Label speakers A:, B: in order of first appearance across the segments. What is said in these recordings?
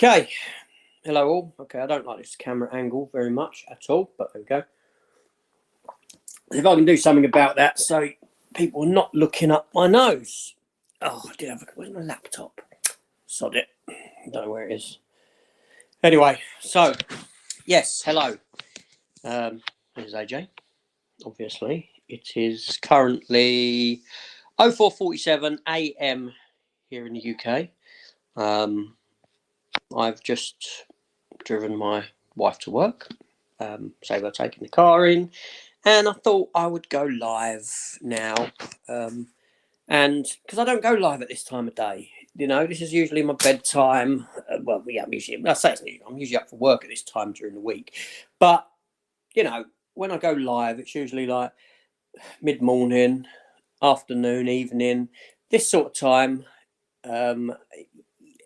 A: Okay, hello all. Okay, I don't like this camera angle very much at all, but there we go. If I can do something about that so people are not looking up my nose. Oh, I did have where's my laptop? Sod it. I don't know where it is. Anyway, so, yes, hello. This is AJ, obviously. It is currently 04:47 AM here in the UK. I've just driven my wife to work, so we're taking the car in, and I thought I would go live now, and because I don't go live at this time of day, you know, this is usually my bedtime. Well, yeah, I'm usually up for work at this time during the week, but you know, when I go live, it's usually like mid-morning, afternoon, evening, this sort of time.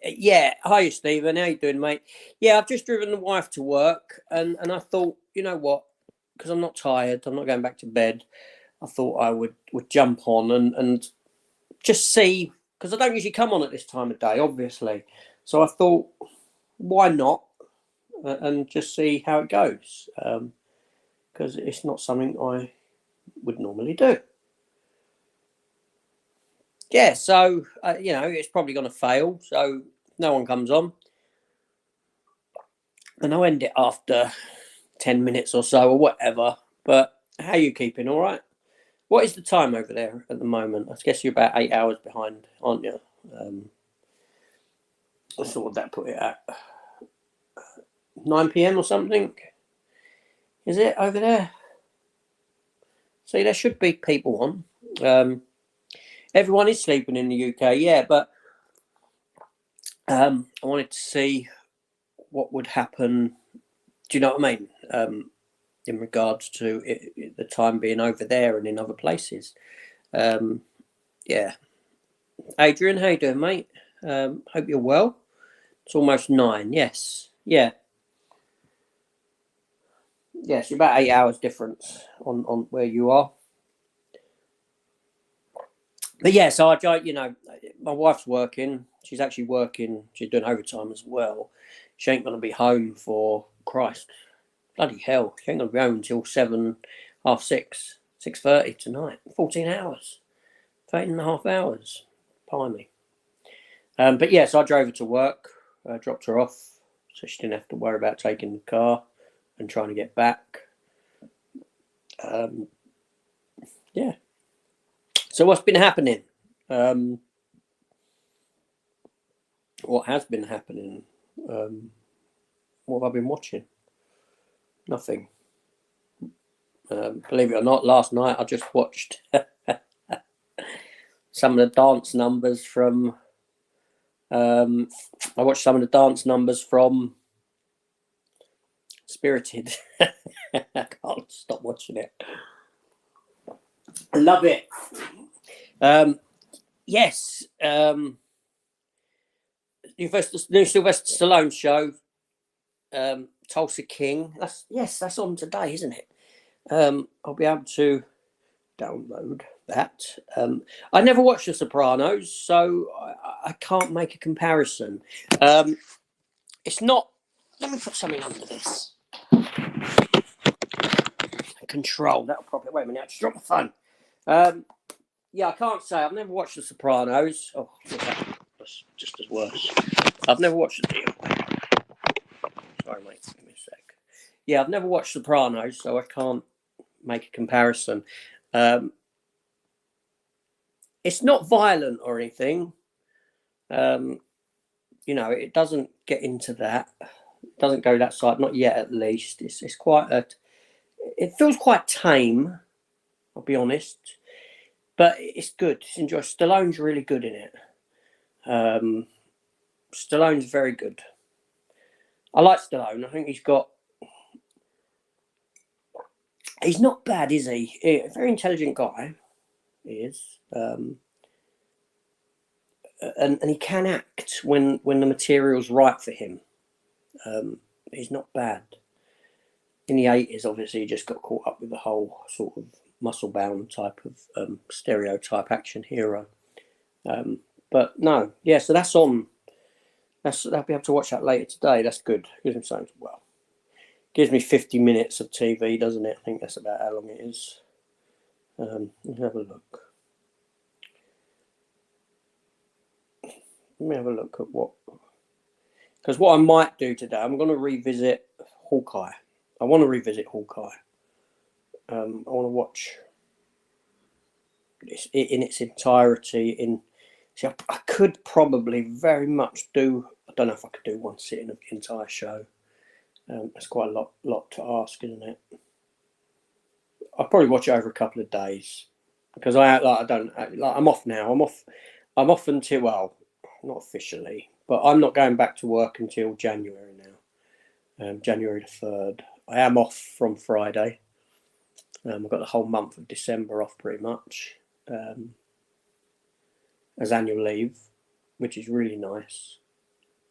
A: Yeah, hi Stephen, how you doing, mate? Yeah, I've just driven the wife to work, and I thought, you know what, because I'm not tired, I'm not going back to bed. I thought I would jump on and just see, because I don't usually come on at this time of day, obviously. So I thought, why not, and just see how it goes, because it's not something I would normally do. Yeah, so you know, it's probably going to fail, so no one comes on, and I'll end it after 10 minutes or so or whatever. But how are you keeping? All right? What is the time over there at the moment? I guess you're about 8 hours behind, aren't you? So what would that put it at? 9 p.m. or something? Is it over there? See, there should be people on. Everyone is sleeping in the UK, yeah, but I wanted to see what would happen. Do you know what I mean? In regards to the time being over there and in other places. Yeah. Adrian, how you doing, mate? Hope you're well. It's almost 9. Yes. Yeah. Yes, about 8 hours difference on where you are. But yeah, so you know, my wife's working. She's actually working. She's doing overtime as well. She ain't gonna be home for Christ, bloody hell. She ain't gonna be home until 7, half 6, 6:30 tonight. 14 hours, 13.5 hours. Pie me. But yeah, so I drove her to work, dropped her off, so she didn't have to worry about taking the car and trying to get back. Yeah. So what's been happening? What has been happening? What have I been watching? Nothing. Believe it or not, last night I just watched some of the dance numbers from. I watched some of the dance numbers from Spirited. I can't stop watching it. I love it. Yes. New Sylvester Stallone show. Tulsa King. That's on today, isn't it? I'll be able to download that. I never watched The Sopranos, so I can't make a comparison. It's not. Let me put something under this. Control. That'll probably. Wait a minute. I just dropped my phone. Yeah, I can't say. I've never watched The Sopranos. Oh, that's just as worse. I've never watched the deal. Sorry, mate. Give me a sec. Yeah, I've never watched Sopranos, so I can't make a comparison. It's not violent or anything. You know, it doesn't get into that. It doesn't go that side, not yet at least. It's quite it feels quite tame, I'll be honest. But it's good. It's enjoyable. Stallone's really good in it. Stallone's very good. I like Stallone. I think he's not bad, is he? A very intelligent guy. He is. And he can act when the material's right for him. He's not bad. In the 80s, obviously, he just got caught up with the whole sort of muscle-bound type of stereotype action hero. But no, yeah. So that's on I'll be able to watch that later today. That's good. Gives me something. Well, gives me 50 minutes of TV, doesn't it? I think that's about how long it is. Let me have a look. Let me have a look at what. Because what I might do today, I'm going to revisit Hawkeye. I want to revisit Hawkeye. I want to watch it in its entirety. See, I could probably very much do. I don't know if I could do one sitting of the entire show. That's quite a lot to ask, isn't it? I'll probably watch it over a couple of days because I'm off now. I'm off until, well, not officially, but I'm not going back to work until January now. January the 3rd. I am off from Friday. I've got the whole month of December off pretty much as annual leave, which is really nice.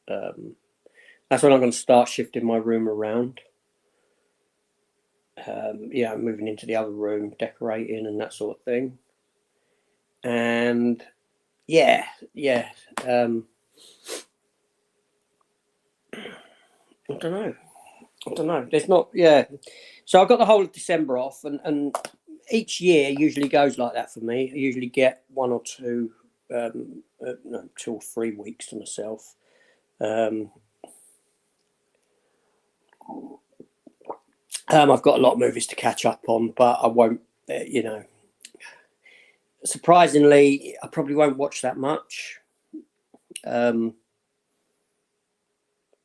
A: That's when I'm going to start shifting my room around. Moving into the other room, decorating and that sort of thing. And I don't know. There's not, So I've got the whole of December off, and each year usually goes like that for me. I usually get 1 or 2, 2 or 3 weeks to myself. I've got a lot of movies to catch up on, but I won't, surprisingly, I probably won't watch that much.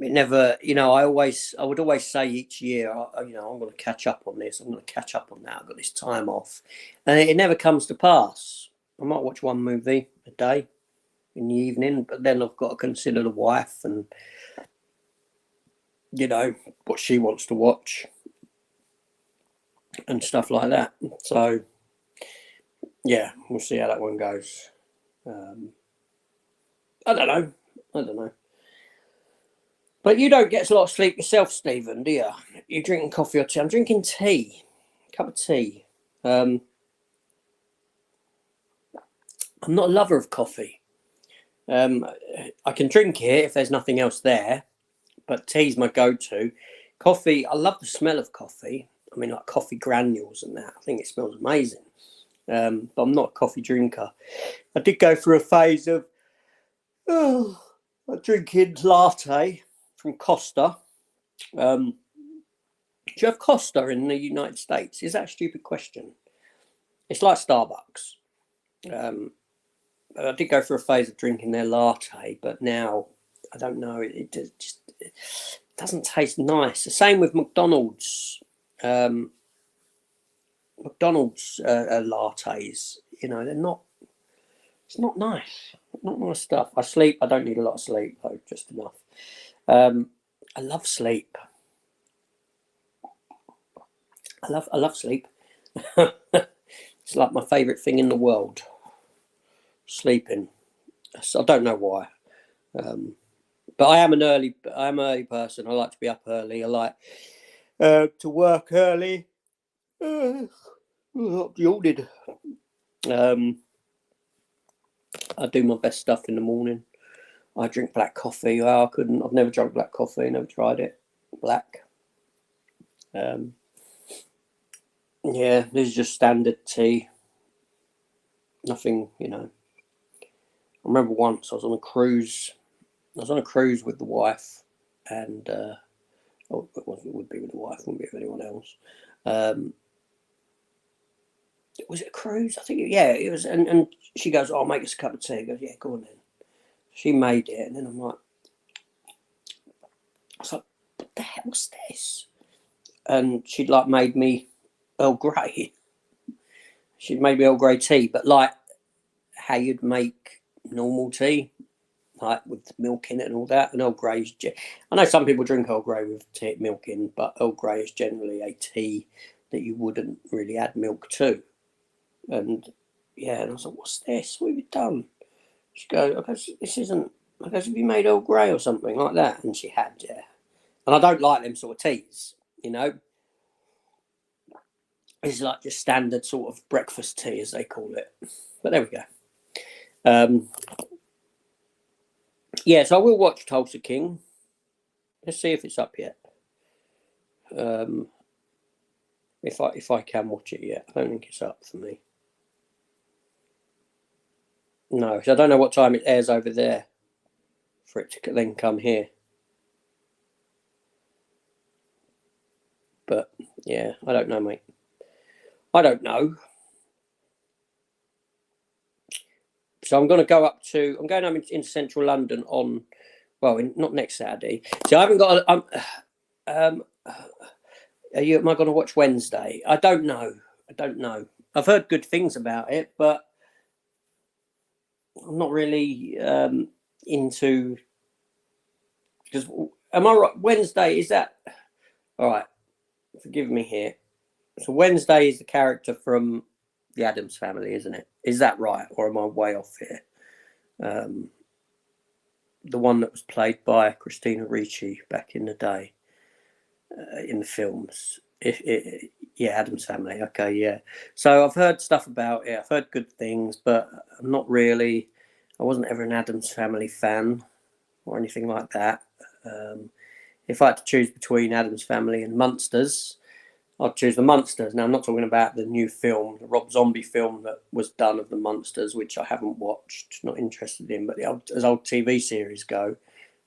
A: It never, I would always say each year, I'm going to catch up on this, I'm going to catch up on that, I've got this time off, and it never comes to pass. I might watch one movie a day in the evening, but then I've got to consider the wife and, what she wants to watch and stuff like that. So, yeah, we'll see how that one goes. I don't know. But you don't get a lot of sleep yourself, Stephen, do you? You're drinking coffee or tea. I'm drinking tea. A cup of tea. I'm not a lover of coffee. I can drink it if there's nothing else there, but tea's my go-to. Coffee, I love the smell of coffee. I mean, like coffee granules and that. I think it smells amazing. But I'm not a coffee drinker. I did go through a phase of drinking latte from Costa. Do you have Costa in the United States? Is that a stupid question? It's like Starbucks. I did go through a phase of drinking their latte, but now I don't know. It doesn't taste nice. The same with McDonald's. McDonald's lattes. They're not. It's not nice. Not nice stuff. I sleep. I don't need a lot of sleep though. Just enough. I love sleep. I love sleep. It's like my favourite thing in the world. Sleeping. I don't know why. But I am an early person. I like to be up early. I like to work early. Yielded. I do my best stuff in the morning. I drink black coffee. I've never drunk black coffee. Never tried it. Black. This is just standard tea. Nothing, I remember once I was on a cruise. I was on a cruise with the wife, and it would be with the wife, wouldn't be with anyone else. Was it a cruise? I think, it was. And she goes, "Oh, make us a cup of tea." I go, "Yeah, go on then." She made it, and then I'm like, I was like, "What the hell was this?" And she'd made me Earl Grey. She'd made me Earl Grey tea, but like how you'd make normal tea, like with milk in it and all that. And Earl Grey's, I know some people drink Earl Grey with milk in, but Earl Grey is generally a tea that you wouldn't really add milk to. And and I was like, "What's this? What have you done?" She goes, "This isn't." I goes, "Have you made Earl Grey or something like that?" And she had, yeah. And I don't like them sort of teas, It's like just standard sort of breakfast tea, as they call it. But there we go. Yes, I will watch Tulsa King. Let's see if it's up yet. If I can watch it yet. I don't think it's up for me. No, so I don't know what time it airs over there for it to then come here. But yeah, I don't know, mate. I don't know. So I'm going to go up to. I'm going up in central London on. Well, not next Saturday. So I haven't got. Am I going to watch Wednesday? I don't know. I've heard good things about it, but I'm not really into. Because am I right? Wednesday, is that all right? Forgive me here. So Wednesday is the character from the Addams Family, isn't it? Is that right, or am I way off here? The one that was played by Christina Ricci back in the day in the films. Yeah, Addams Family. Okay, yeah. So I've heard stuff about it. I've heard good things, but I'm not really. I wasn't ever an Addams Family fan or anything like that. If I had to choose between Addams Family and Munsters, I'd choose the Munsters. Now, I'm not talking about the new film, the Rob Zombie film that was done of the Munsters, which I haven't watched, not interested in. But as old TV series go,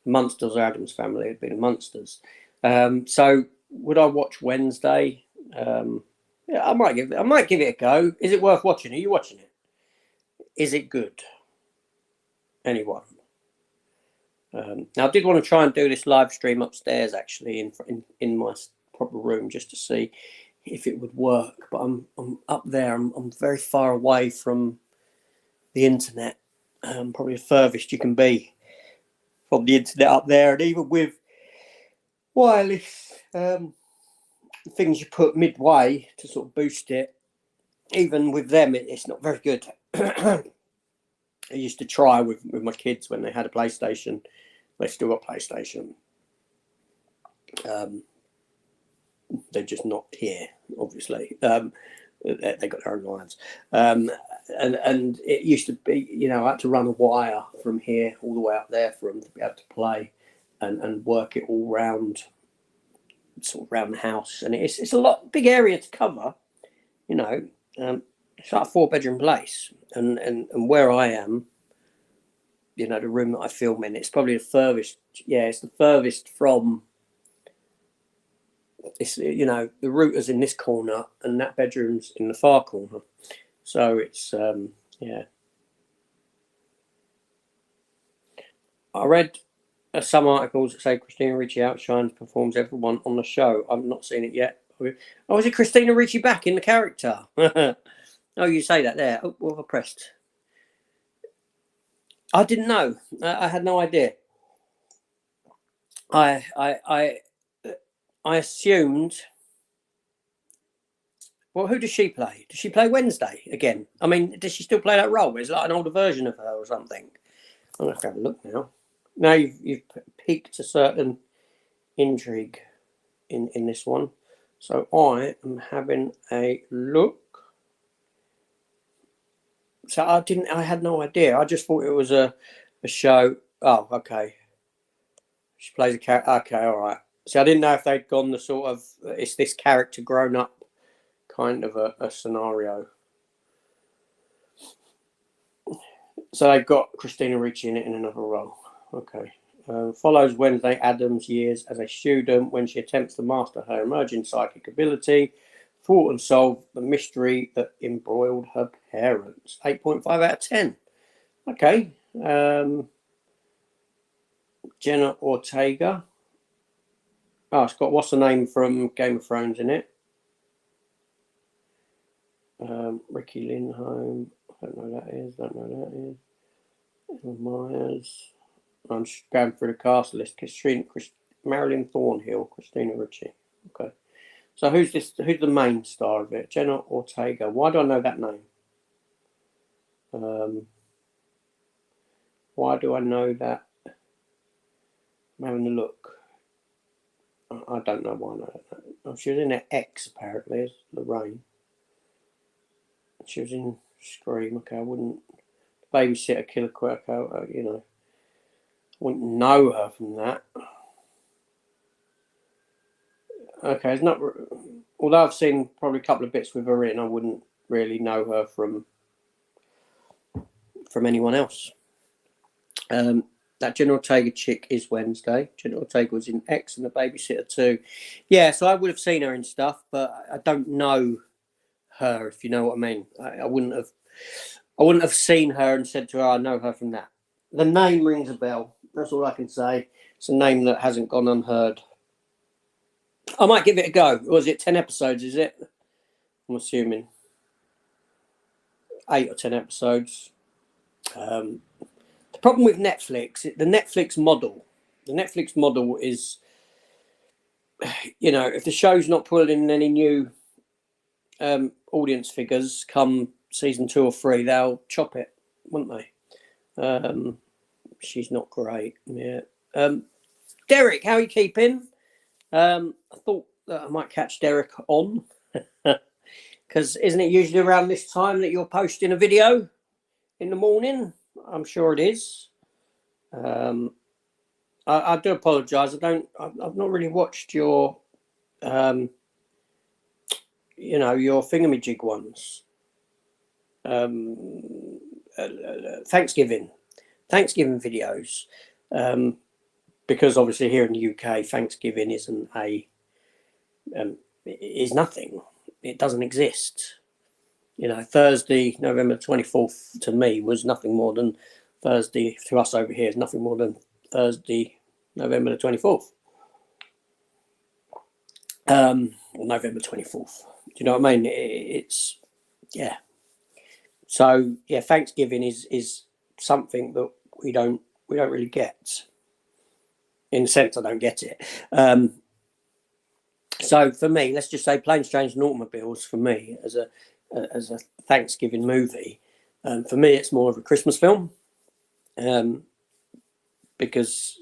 A: the Munsters or Addams Family would be the Munsters. So, would I watch Wednesday? Yeah, I might give it a go. Is it worth watching? Are you watching it? Is it good? Anyone? Now, I did want to try and do this live stream upstairs, actually, in my proper room, just to see if it would work. But I'm up there. I'm very far away from the internet. Probably the furthest you can be from the internet up there, and even with wireless things you put midway to sort of boost it, even with them, it's not very good. I used to try with my kids when they had a PlayStation. They still got PlayStation. They're just not here, obviously. They got their own lives. And it used to be, I had to run a wire from here all the way up there for them to be able to play and work it all round, sort of around the house. And it's a lot big area to cover, it's like a 4-bedroom place. And where I am, the room that I film in, it's probably the furthest. Yeah, it's the furthest from. It's the router's in this corner and that bedroom's in the far corner, so it's yeah. I read some articles that say Christina Ricci outshines, performs everyone on the show. I've not seen it yet. Oh, is it Christina Ricci back in the character? Oh, you say that there. Oh, what have I pressed? I didn't know. I had no idea. I assumed. Well, who does she play? Does she play Wednesday again? I mean, does she still play that role? Is it like an older version of her or something? I'm going to have a look now. Now you've piqued a certain intrigue in this one. So I am having a look. So I had no idea. I just thought it was a show. Oh, okay. She plays a character. Okay, all right. So I didn't know if they'd gone the sort of, it's this character grown up kind of a scenario. So they've got Christina Ricci in it in another role. Okay. Follows Wednesday Addams' years as a student when she attempts to master her emerging psychic ability, thwart and solve the mystery that embroiled her parents. 8.5 out of 10. Okay. Jenna Ortega. Oh, it's got what's the name from Game of Thrones in it? Ricky Lindholm. I don't know who that is. Emma Myers. I'm just going through the cast list. Marilyn Thornhill, Christina Ricci. Okay. So who's the main star of it? Jenna Ortega. Why do I know that name? Why do I know that? I'm having a look. I don't know why I know that. Oh, she was in X apparently as Lorraine. She was in Scream. Okay, I wouldn't. Babysitter, Killer Quirk. wouldn't know her from that. Okay, it's not. Although I've seen probably a couple of bits with her in, I wouldn't really know her from anyone else. That Jenna Ortega chick is Wednesday. Jenna Ortega was in X and The Babysitter too. Yeah, so I would have seen her and stuff, but I don't know her, if you know what I mean. I wouldn't have seen her and said to her, I know her from that. The name rings a bell. That's all I can say. It's a name that hasn't gone unheard. I might give it a go. Was it 10 episodes, is it? I'm assuming 8 or 10 episodes. The problem with Netflix, the Netflix model is, if the show's not pulling in any new audience figures come season 2 or 3, they'll chop it, won't they? She's not great. Yeah. Derek, how are you keeping? I thought that I might catch Derek on, because isn't it usually around this time that you're posting a video in the morning? I'm sure it is. I do apologise. I've not really watched your, your thingamajig ones. Thanksgiving videos, because obviously here in the UK, Thanksgiving isn't is nothing. It doesn't exist. Thursday, November 24th, to me was nothing more than Thursday. To us over here is nothing more than Thursday, November the 24th. Or November 24th. Do you know what I mean? It's yeah. So yeah, Thanksgiving is something that we don't really get. In the sense, I don't get it. So for me, let's just say Planes, Trains and Automobiles, for me as a Thanksgiving movie, for me it's more of a Christmas film, because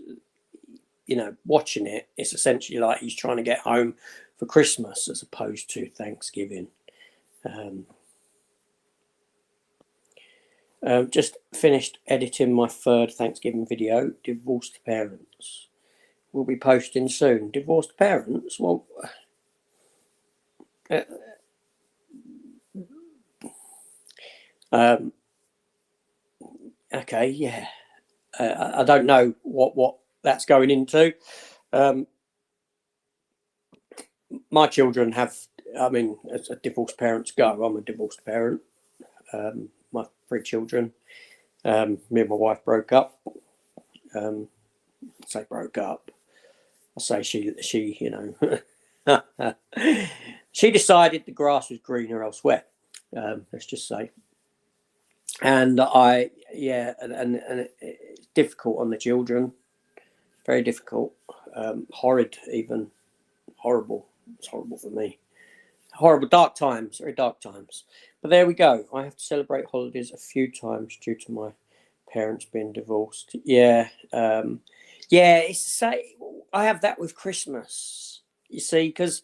A: watching it's essentially like he's trying to get home for Christmas as opposed to Thanksgiving. Just finished editing my 3rd Thanksgiving video, Divorced Parents. We'll be posting soon. Divorced Parents? Well, okay, yeah. I don't know what that's going into. My children have, as a divorced parents go, I'm a divorced parent. My 3 children. Me and my wife broke up. I say broke up. I say she she decided the grass was greener elsewhere. Let's just say. And and it's difficult on the children. Very difficult. Horrid, even. Horrible. It's horrible for me. Horrible, dark times, very dark times. But there we go. I have to celebrate holidays a few times due to my parents being divorced. Yeah. It's I have that with Christmas, you see, because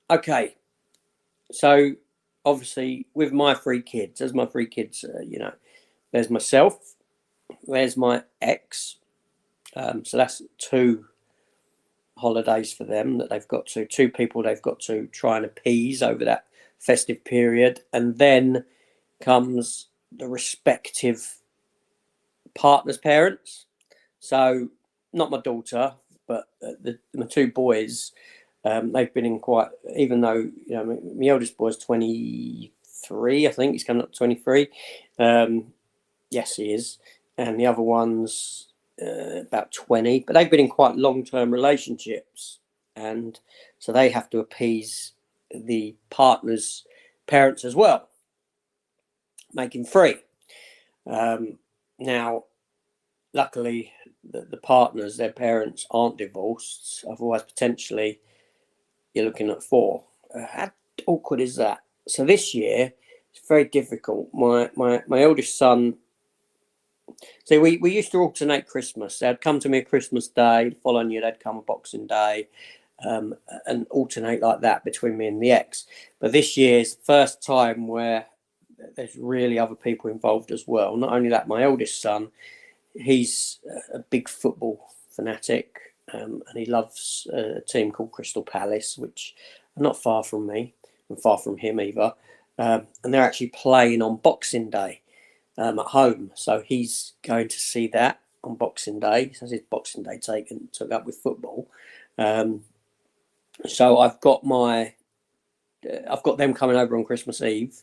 A: okay, so obviously with my 3 kids, there's myself, there's my ex, so that's 2 holidays for them that they've got to, 2 people they've got to try and appease over that festive period, and then comes the respective partner's parents. So not my daughter, but my 2 boys, they've been in quite, even though my eldest boy's 23, I think he's coming up to 23. Yes, he is, and the other one's about 20, but they've been in quite long-term relationships, and so they have to appease the partner's parents as well, making 3. Now, luckily, the partners, their parents aren't divorced. Otherwise, potentially, you're looking at 4. How awkward is that? So this year, it's very difficult. My eldest son. So we used to alternate Christmas. They'd come to me Christmas Day, the following year they'd come on Boxing Day, and alternate like that between me and the ex. But this year's the first time where there's really other people involved as well. Not only that, my eldest son, he's a big football fanatic, and he loves a team called Crystal Palace, which are not far from me and far from him either. And they're actually playing on Boxing Day at home, so he's going to see that on Boxing Day. So his Boxing Day took up with football. So I've got them coming over on Christmas Eve,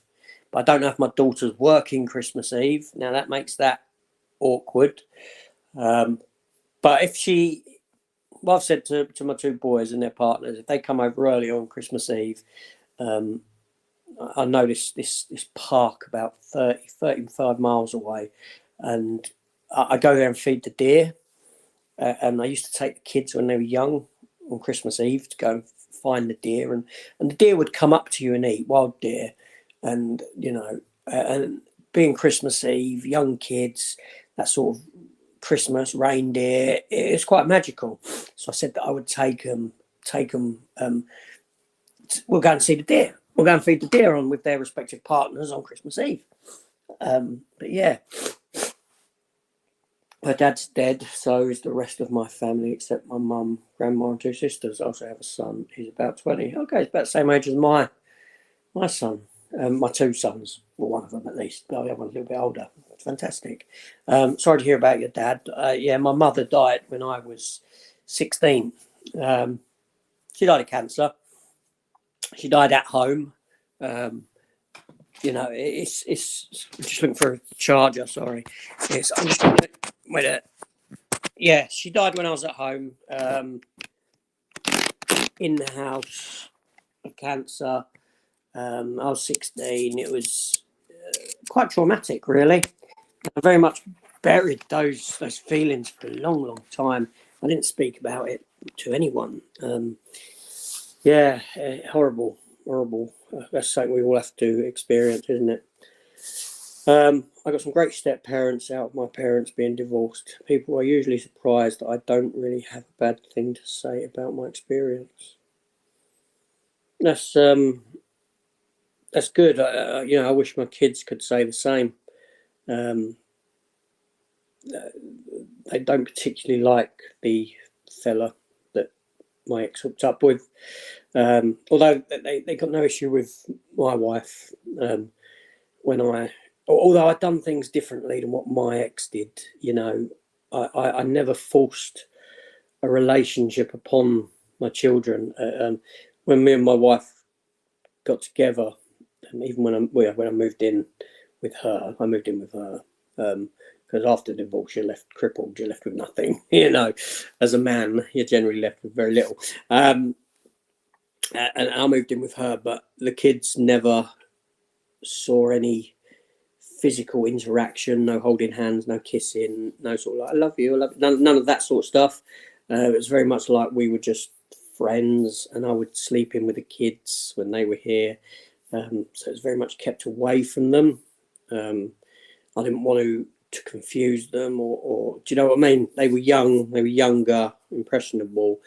A: but I don't know if my daughter's working Christmas Eve. Now that makes that awkward. But if I've said to my two boys and their partners, if they come over early on Christmas Eve, I know this park about 35 miles away, and I go there and feed the deer. And I used to take the kids when they were young on Christmas Eve to go and find the deer, and the deer would come up to you and eat, wild deer, and and being Christmas Eve, young kids, that sort of Christmas reindeer, it's quite magical. So I said that I would take them. We'll go and see the deer. We'll go and feed the deer on with their respective partners on Christmas Eve. But yeah, my dad's dead, so is the rest of my family except my mum, grandma, and two sisters. I also have a son. He's about 20. Okay, he's about the same age as my son. My two sons, well, one of them at least. The other one's a little bit older. It's fantastic. Sorry to hear about your dad. Yeah, my mother died when I was 16. She died of cancer. She died at home. It's just looking for a charger. Sorry, I'm just wait a. Yeah, she died when I was at home, in the house of cancer. I was 16. It was quite traumatic, really. I very much buried those feelings for a long, long time. I didn't speak about it to anyone. Horrible. That's something we all have to experience, isn't it? I got some great step parents out of my parents being divorced. People are usually surprised that I don't really have a bad thing to say about my experience. That's good. I wish my kids could say the same. They don't particularly like the fella that my ex hooked up with. Although they got no issue with my wife. Although I'd done things differently than what my ex did, I never forced a relationship upon my children. When me and my wife got together, and even when I moved in with her, because after divorce you're left crippled, you're left with nothing. As a man, you're generally left with very little. And I moved in with her, but the kids never saw any physical interaction, no holding hands, no kissing, no sort of like, I love you, none of that sort of stuff. It was very much like we were just friends, and I would sleep in with the kids when they were here. So it was very much kept away from them. I didn't want to confuse them, or do you know what I mean? They were young, they were younger, impressionable.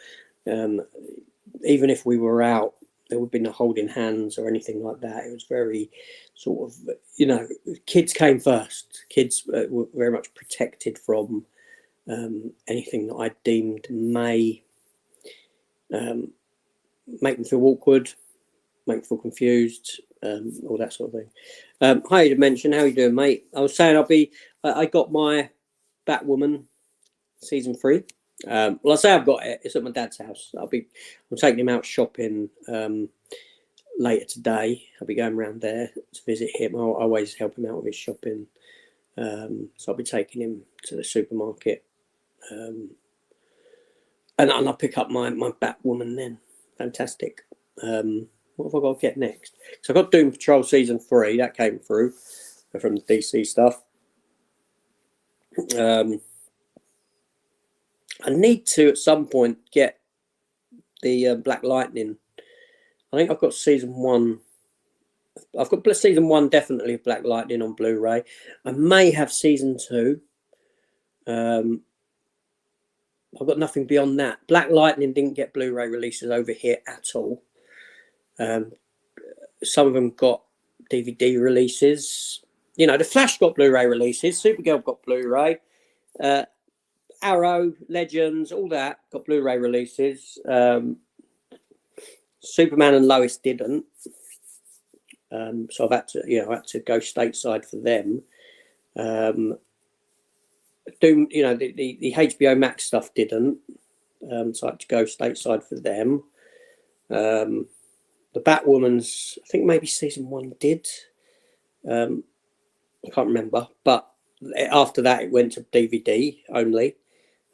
A: Even if we were out, there would be no holding hands or anything like that. It was very sort of, kids came first. Kids were very much protected from anything that I deemed may make them feel awkward, make them feel confused, all that sort of thing. Hi, Dimension. How you doing, mate? I was saying I got my Batwoman season 3. Well, I say I've got it. It's at my dad's house. I'm taking him out shopping later today. I'll be going around there to visit him. I always help him out with his shopping. So I'll be taking him to the supermarket. And I'll pick up my Batwoman then. Fantastic. What have I got to get next? So I got Doom Patrol season 3. That came through from the DC stuff. I need to at some point get the Black Lightning. I think I've got season 1. I've got season 1 definitely of Black Lightning on Blu-ray. I may have season 2. I've got nothing beyond that. Black Lightning didn't get Blu-ray releases over here at all. Some of them got DVD releases. The Flash got Blu-ray releases. Supergirl got Blu-ray. Arrow, Legends, all that got Blu-ray releases. Superman and Lois didn't. So I've had to go stateside for them. Doom, the HBO Max stuff didn't. So I had to go stateside for them. The Batwoman's, I think maybe season 1 did. I can't remember, but after that it went to DVD only.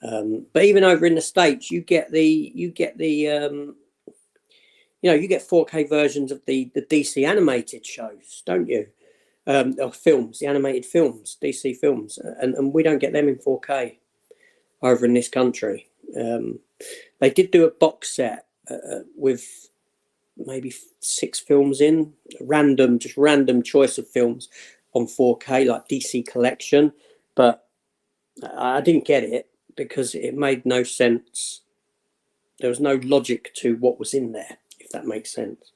A: But even over in the States, you get 4K versions of the DC animated shows, don't you? Or films, the animated films, DC films, and we don't get them in 4K over in this country. They did do a box set with maybe 6 films in, random choice of films on 4K, like DC Collection, but I didn't get it because it made no sense. There was no logic to what was in there, if that makes sense.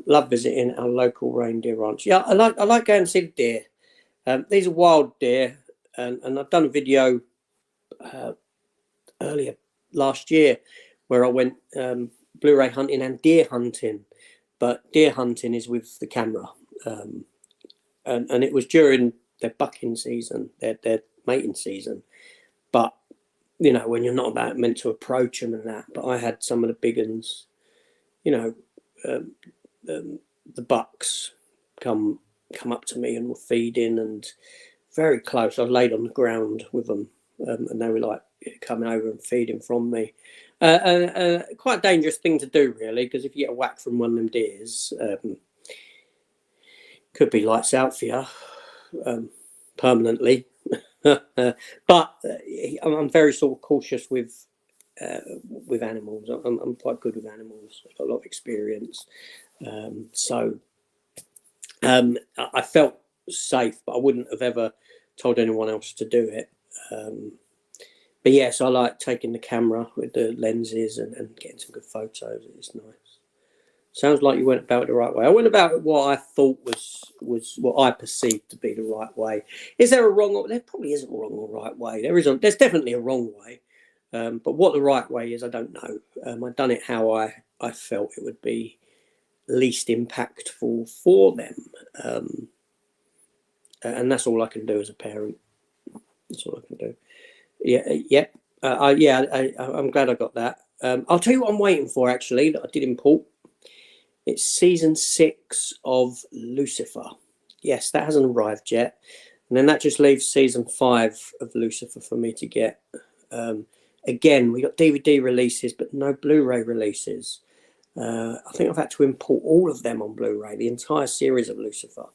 A: Love visiting our local reindeer ranch. Yeah, I like going to see the deer. These are wild deer, and I've done a video earlier last year where I went Blu-ray hunting and deer hunting, but deer hunting is with the camera, and it was during their bucking season, their mating season. But when you're not meant to approach them and that, but I had some of the big uns, the bucks come up to me and were feeding, and very close. I laid on the ground with them, and they were like coming over and feeding from me. Quite a dangerous thing to do, really, because if you get a whack from one of them deers, could be lights out for you permanently. But I'm very sort of cautious with animals. I'm quite good with animals. I've got a lot of experience. So I felt safe, but I wouldn't have ever told anyone else to do it. But yes, I like taking the camera with the lenses and getting some good photos. It's nice. Sounds like you went about it the right way. I went about it what I thought was what I perceived to be the right way. Is there a wrong? There probably isn't a wrong or right way. There's definitely a wrong way. But what the right way is, I don't know. I've done it how I felt it would be least impactful for them. And that's all I can do as a parent. That's all I can do. I'm glad I got that. I'll tell you what I'm waiting for, actually, that I did import. It's season 6 of Lucifer. Yes, that hasn't arrived yet. And then that just leaves season 5 of Lucifer for me to get. Again, we got DVD releases, but no Blu-ray releases. I think I've had to import all of them on Blu-ray, the entire series of Lucifer.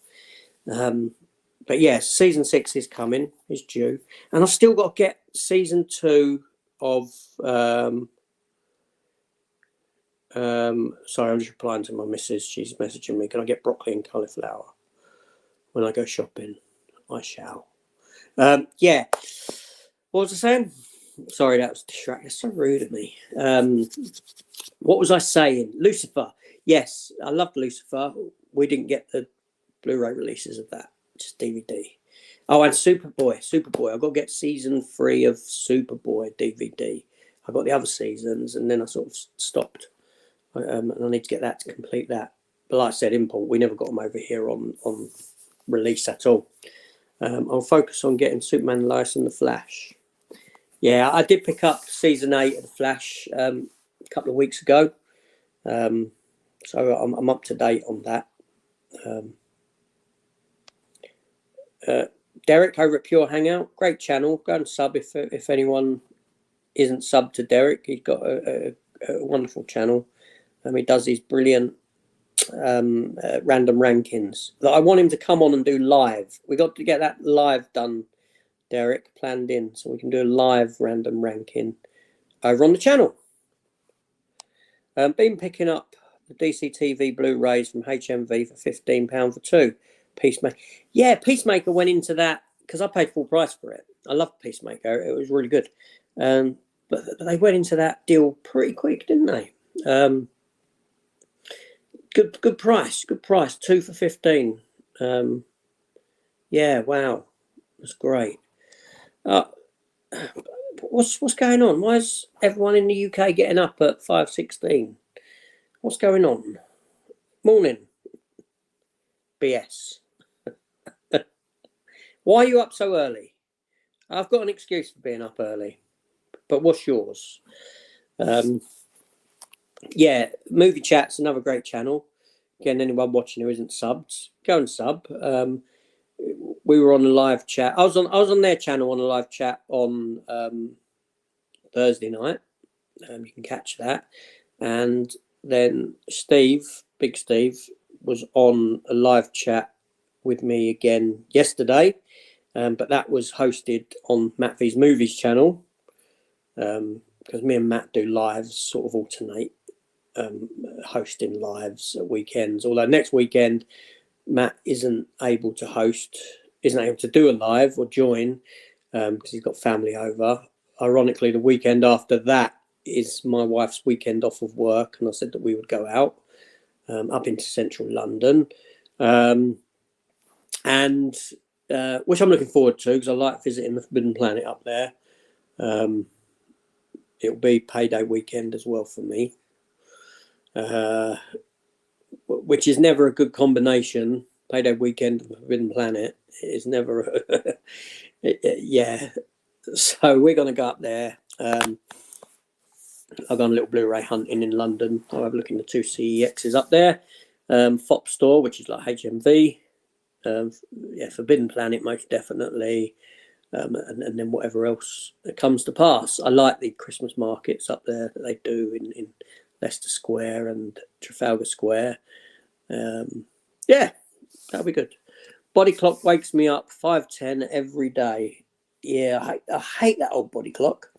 A: But yes, season 6 is coming, is due. And I've still got to get season 2 of... sorry, I'm just replying to my missus. She's messaging me. Can I get broccoli and cauliflower when I go shopping? I shall. Yeah. What was I saying? Sorry, that was distracting. So rude of me. What was I saying? Lucifer. Yes, I loved Lucifer. We didn't get the Blu-ray releases of that. Just DVD. Oh, and Superboy. I've got to get season 3 of Superboy DVD. I got the other seasons, and then I sort of stopped. And I need to get that to complete that. But like I said, import, we never got them over here on release at all. I'll focus on getting Superman, Lois and The Flash. Yeah, I did pick up season 8 of The Flash a couple of weeks ago. So I'm up to date on that. Derek over at Pure Hangout, great channel. Go and sub if anyone isn't subbed to Derek. He's got a wonderful channel. He does these brilliant random rankings that I want him to come on and do live. We got to get that live done, Derek, planned in, so we can do a live random ranking over on the channel. Been picking up the DC TV Blu-rays from HMV for £15 for 2. Peacemaker. Yeah, Peacemaker went into that because I paid full price for it. I loved Peacemaker. It was really good. But they went into that deal pretty quick, didn't they? Good price. 2 for 15. Yeah, wow. That's great. what's going on? Why is everyone in the UK getting up at 5:16? What's going on? Morning, BS. Why are you up so early? I've got an excuse for being up early, but what's yours? Yeah, Movie Chat's another great channel. Again, anyone watching who isn't subbed, go and sub. We were on a live chat. I was on their channel on a live chat on Thursday night. You can catch that. And then Big Steve, was on a live chat with me again yesterday. But that was hosted on Matt V's Movies channel. Because me and Matt do lives, sort of alternate, hosting lives at weekends. Although next weekend, Matt isn't able to do a live or join because he's got family over. Ironically, the weekend after that is my wife's weekend off of work, and I said that we would go out up into central London, and which I'm looking forward to because I like visiting the Forbidden Planet up there. It'll be payday weekend as well for me, which is never a good combination. Payday weekend and Forbidden Planet is never yeah. So we're going to go up there. I've gone a little Blu-ray hunting in London. I'll have a look in the 2 CEXs up there. Fopp Store, which is like HMV. Yeah, Forbidden Planet most definitely. And then whatever else that comes to pass. I like the Christmas markets up there that they do in Leicester Square and Trafalgar Square. Yeah, that'll be good. Body clock wakes me up 5:10 every day. Yeah, I hate that old body clock.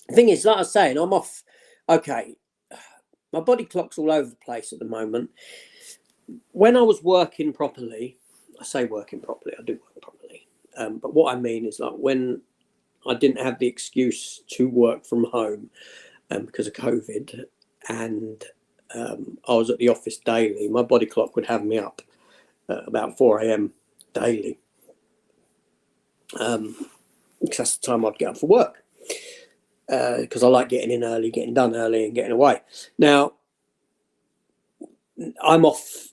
A: The thing is, like I was saying, I'm off. Okay, my body clock's all over the place at the moment. When I was working properly, I say working properly, I do work properly. But what I mean is like when I didn't have the excuse to work from home because of COVID, and I was at the office daily, my body clock would have me up at about 4 a.m. daily. Because that's the time I'd get up for work. Because I like getting in early, getting done early, and getting away. Now, I'm off.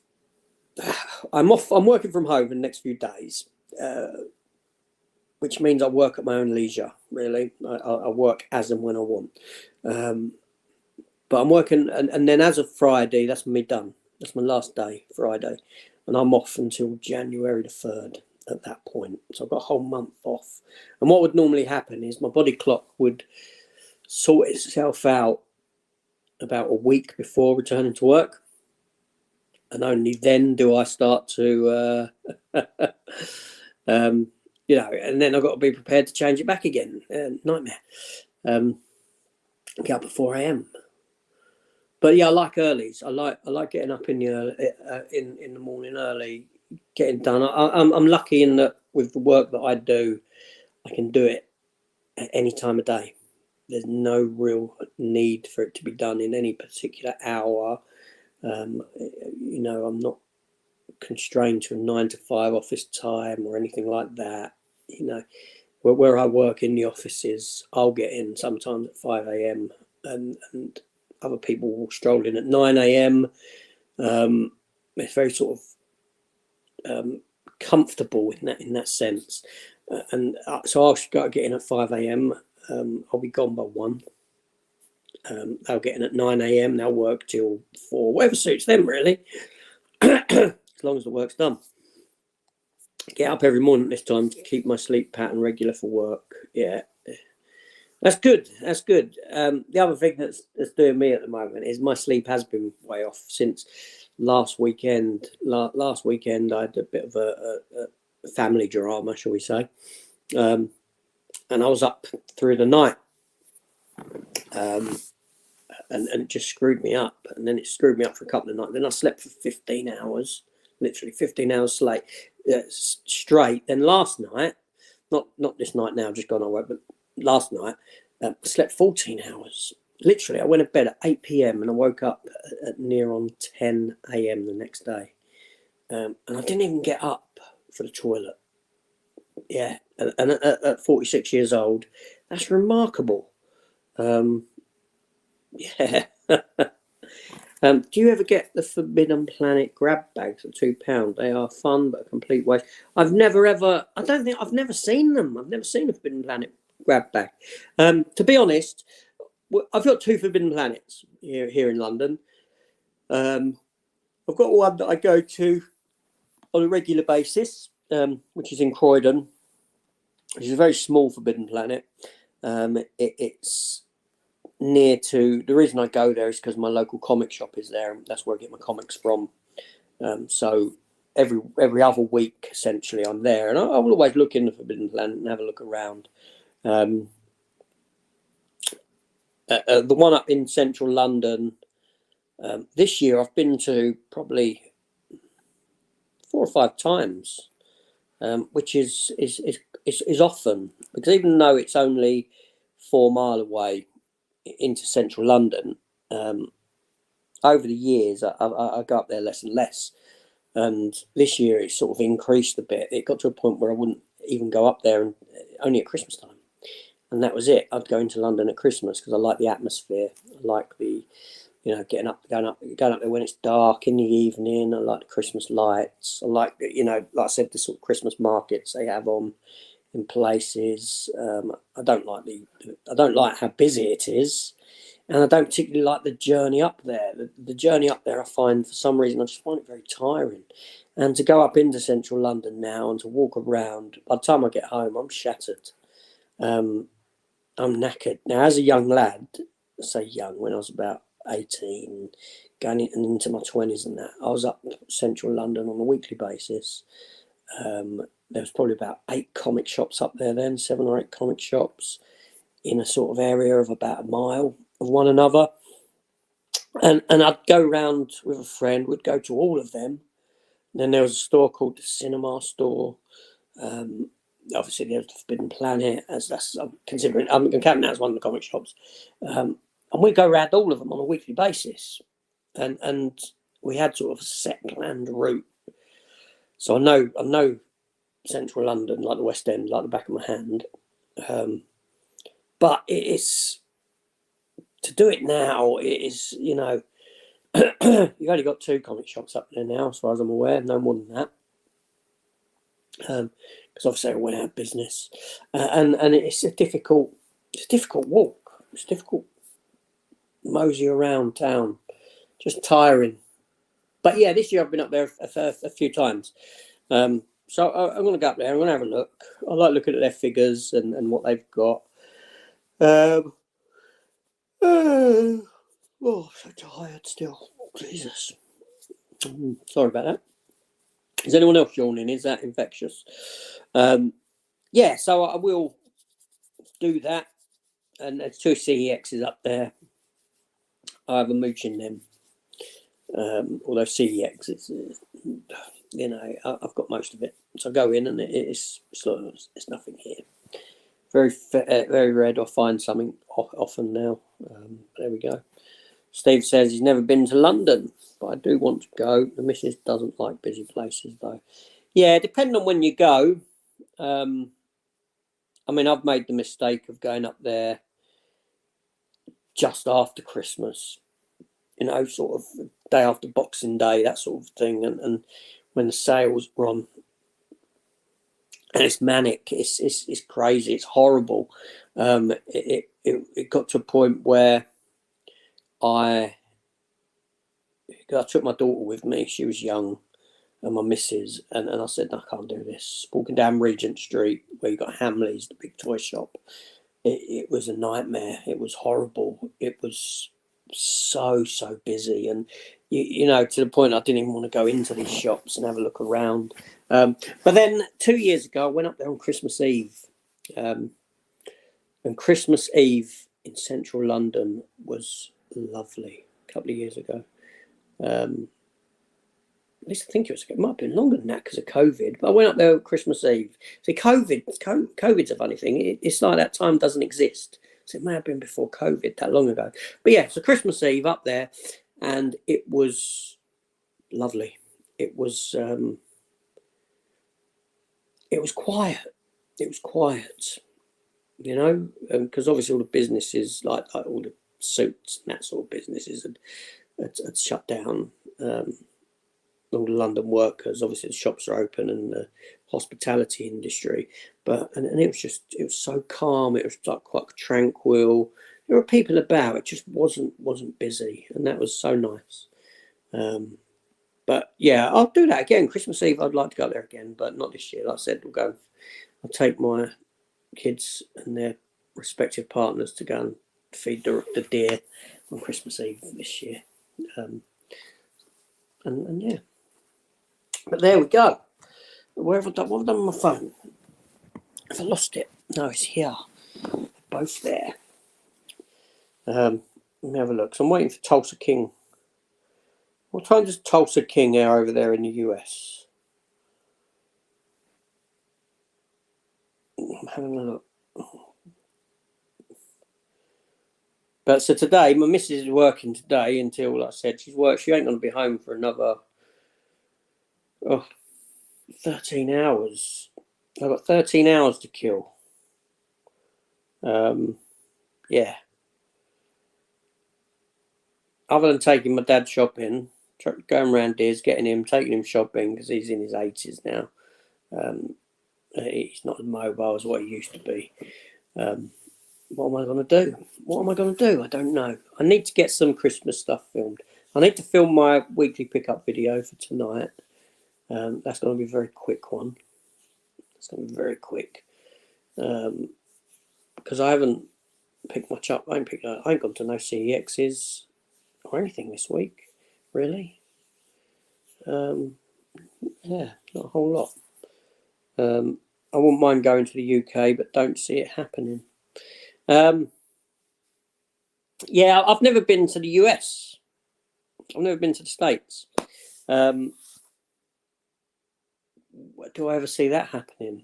A: I'm working from home for the next few days, which means I work at my own leisure. Really, I work as and when I want. But I'm working, and then as of Friday, that's me done. That's my last day, Friday, and I'm off until January the 3rd. At that point, so I've got a whole month off. And what would normally happen is my body clock would sort itself out about a week before returning to work, and only then do I start to you know, and then I've got to be prepared to change it back again. Nightmare. Get up at 4 a.m. But yeah, I like earlys. I like getting up in the morning early, getting done. I'm lucky in that with the work that I do, I can do it at any time of day. There's no real need for it to be done in any particular hour. You know, I'm not constrained to a 9 to 5 office time or anything like that. You know, where I work in the offices, I'll get in sometimes at 5 a.m. and other people will stroll in at 9 a.m. It's very sort of comfortable in that sense. So I'll start getting at 5 a.m. I'll be gone by 1. They'll get in at 9 a.m. They'll work till 4, whatever suits them really, as long as the work's done. Get up every morning at this time to keep my sleep pattern regular for work. Yeah, that's good. That's good. The other thing that's doing me at the moment is my sleep has been way off since last weekend. Last weekend I had a bit of a family drama, shall we say, and I was up through the night, and it just screwed me up. And then it screwed me up for a couple of nights. Then I slept for 15 hours, literally 15 hours straight. Then last night, not this night now, just gone away, but last night, I slept 14 hours. Literally, I went to bed at 8 p.m. and I woke up at near on 10 a.m. the next day. And I didn't even get up for the toilet. Yeah, and at 46 years old, that's remarkable. Yeah. Do you ever get the Forbidden Planet grab bags at £2? They are fun but a complete waste. I've never ever. I don't think I've never seen them. I've never seen a Forbidden Planet grab bag. To be honest, I've got two Forbidden Planets here in London. I've got one that I go to on a regular basis, which is in Croydon, which is a very small Forbidden Planet. It's near to, the reason I go there is because my local comic shop is there, and that's where I get my comics from. So every other week, essentially, I'm there, and I will always look in the Forbidden Planet and have a look around. The one up in central London, this year I've been to probably 4 or 5 times, which is often, because even though it's only 4 mile away into central London, over the years I go up there less and less, and this year it sort of increased a bit. It got to a point where I wouldn't even go up there, and only at Christmas time, and that was it. I'd go into London at Christmas because I like the atmosphere. I like the, going up there when it's dark in the evening. I like the Christmas lights. I like, like I said, the sort of Christmas markets they have on in places. I don't like how busy it is, and I don't particularly like the journey up there. The journey up there, I find, for some reason, I just find it very tiring. And to go up into central London now and to walk around, by the time I get home, I'm shattered. I'm knackered. Now, as a young lad, I say young, when I was about 18, going into my 20s and that, I was up central London on a weekly basis. There was probably about 8 comic shops up there then, 7 or 8 comic shops in a sort of area of about a mile of one another. And I'd go round with a friend, we'd go to all of them. And then there was a store called the Cinema Store. Obviously, there's the Forbidden Planet, as that's I'm counting that as one of the comic shops. And we go around all of them on a weekly basis. And we had sort of a set planned route. So I know central London, like the West End, like the back of my hand. But it's, to do it now, it is, you've only got 2 comic shops up there now, as far as I'm aware, no more than that. Because obviously it went out of business, and it's a difficult walk. It's difficult mosey around town, just tiring. But yeah, this year I've been up there a few times. So I'm going to go up there. I'm going to have a look. I like looking at their figures and what they've got. Oh, I'm so tired still. Jesus. Sorry about that. Is anyone else yawning? Is that infectious? Yeah, so I will do that. And there's 2 CEXs up there. I have a mooch in them. Although CEX, I've got most of it. So I go in and it's nothing here. Very rare to find something often now. There we go. Steve says he's never been to London, but I do want to go. The missus doesn't like busy places, though. Yeah, depending on when you go. I mean, I've made the mistake of going up there just after Christmas, sort of day after Boxing Day, that sort of thing, and when the sales were on. And it's manic. It's crazy. It's horrible. It got to a point where I took my daughter with me. She was young, and my missus, and I said, no, I can't do this. Walking down Regent Street, where you got Hamleys, the big toy shop, it was a nightmare. It was horrible. It was so busy, and to the point I didn't even want to go into these shops and have a look around. But then 2 years ago, I went up there on Christmas Eve, and Christmas Eve in central London was lovely. A couple of years ago, at least I think it might have been longer than that because of COVID. But I went up there on Christmas Eve. See, COVID's a funny thing. It's like that time doesn't exist. So it may have been before COVID, that long ago. But yeah, so Christmas Eve up there, and it was lovely. It was quiet. it was quiet, you know, because obviously all the businesses, like all the suits and that sort of businesses had shut down. All the London workers, obviously the shops are open, and the hospitality industry, but and it was so calm. It was like quite tranquil. There were people about. It just wasn't busy, and that was so nice. But yeah, I'll do that again. Christmas Eve, I'd like to go there again, but not this year. Like I said, I'll take my kids and their respective partners to go and feed the deer on Christmas Eve this year. And yeah. But there we go. What have I done with my phone? Have I lost it? No, it's here. Both there. Let me have a look. So I'm waiting for Tulsa King. What time does Tulsa King air over there in the US? I'm having a look. But so today, my missus is working today until, like I said, she ain't going to be home for another 13 hours. I've got 13 hours to kill. Yeah. Other than taking my dad shopping, going around Deers, taking him shopping because he's in his 80s now. He's not as mobile as what he used to be. What am I going to do? I don't know. I need to get some Christmas stuff filmed. I need to film my weekly pickup video for tonight. That's going to be a very quick one. It's going to be very quick. Because I haven't picked much up. I ain't gone to no CEXs or anything this week, really. Yeah, not a whole lot. I wouldn't mind going to the UK, but don't see it happening. Yeah, I've never been to the US. I've never been to the States. Do I ever see that happening?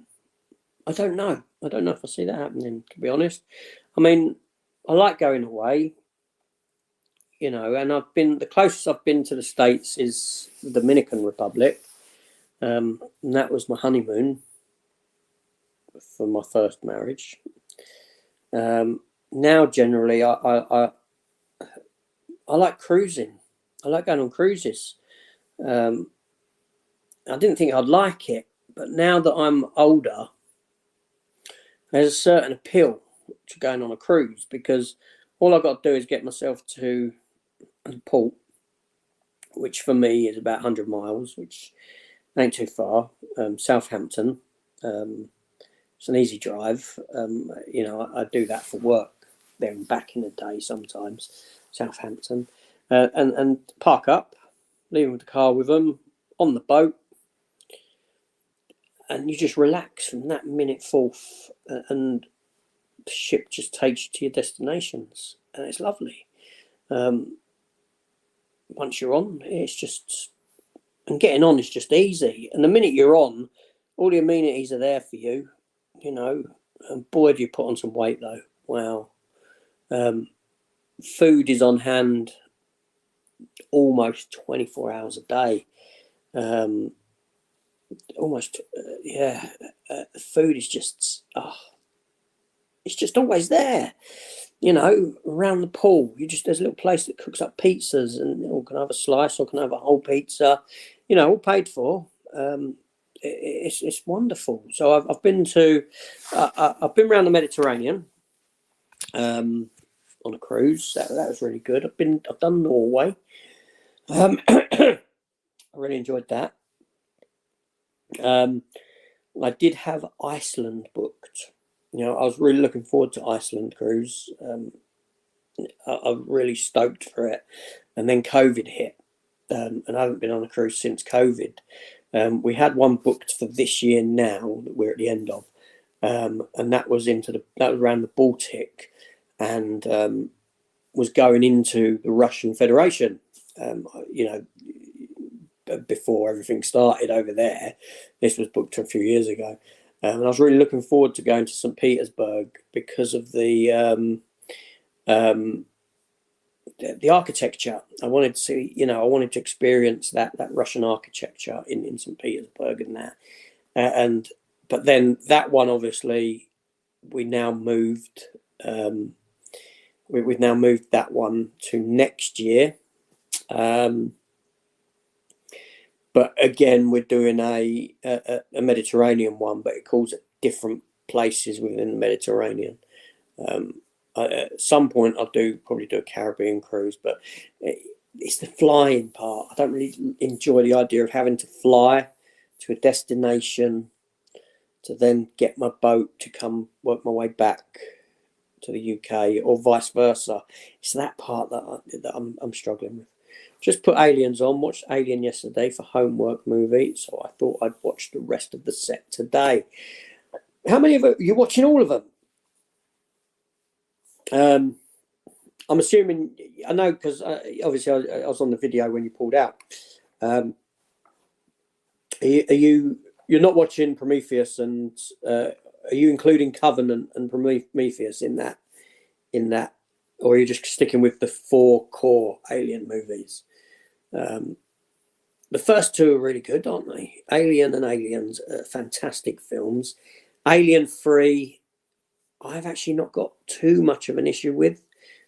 A: I don't know. I don't know if I see that happening, to be honest. I mean, I like going away, you know, and the closest I've been to the States is the Dominican Republic. And that was my honeymoon for my first marriage. Now, generally, I like cruising. I like going on cruises. I didn't think I'd like it, but now that I'm older, there's a certain appeal to going on a cruise, because all I've got to do is get myself to a port, which for me is about 100 miles, which ain't too far. Southampton. It's an easy drive. You know, I do that for work there and back in the day sometimes. Southampton. And park up, leaving the car with them on the boat, and you just relax from that minute forth, and the ship just takes you to your destinations, and it's lovely. Once you're on, it's just, and getting on is just easy. And the minute you're on, all the amenities are there for you, you know. And boy, do you put on some weight though. Wow. Food is on hand almost 24 hours a day. Food is just, it's just always there, you know. Around the pool, there's a little place that cooks up pizzas, and you can have a slice or can have a whole pizza, you know, all paid for. It's wonderful. So I've been around the Mediterranean on a cruise. That was really good. I've done Norway. I really enjoyed that. I did have Iceland booked. You know, I was really looking forward to Iceland cruise. I'm really stoked for it. And then COVID hit, and I haven't been on a cruise since COVID. We had one booked for this year now that we're at the end of, and that was around the Baltic, and was going into the Russian Federation. You know, before everything started over there. This was booked a few years ago. And I was really looking forward to going to St. Petersburg because of the architecture. I wanted to see, you know, I wanted to experience that Russian architecture in St. Petersburg and that. And but then that one, obviously, we now moved. We've now moved that one to next year. But again, we're doing a Mediterranean one, but it calls it different places within the Mediterranean. At some point, I'll probably do a Caribbean cruise, but it's the flying part. I don't really enjoy the idea of having to fly to a destination to then get my boat to come work my way back to the UK, or vice versa. It's that part that I'm struggling with. Just put Aliens on, watched Alien yesterday for homework movie, so I thought I'd watch the rest of the set today. How many of you are watching all of them? I'm assuming, I know, because obviously I was on the video when you pulled out. You're not watching Prometheus, and are you including Covenant and Prometheus in that, or are you just sticking with the 4 core Alien movies? The first 2 are really good, aren't they? Alien and Aliens are fantastic films. Alien 3, I've actually not got too much of an issue with.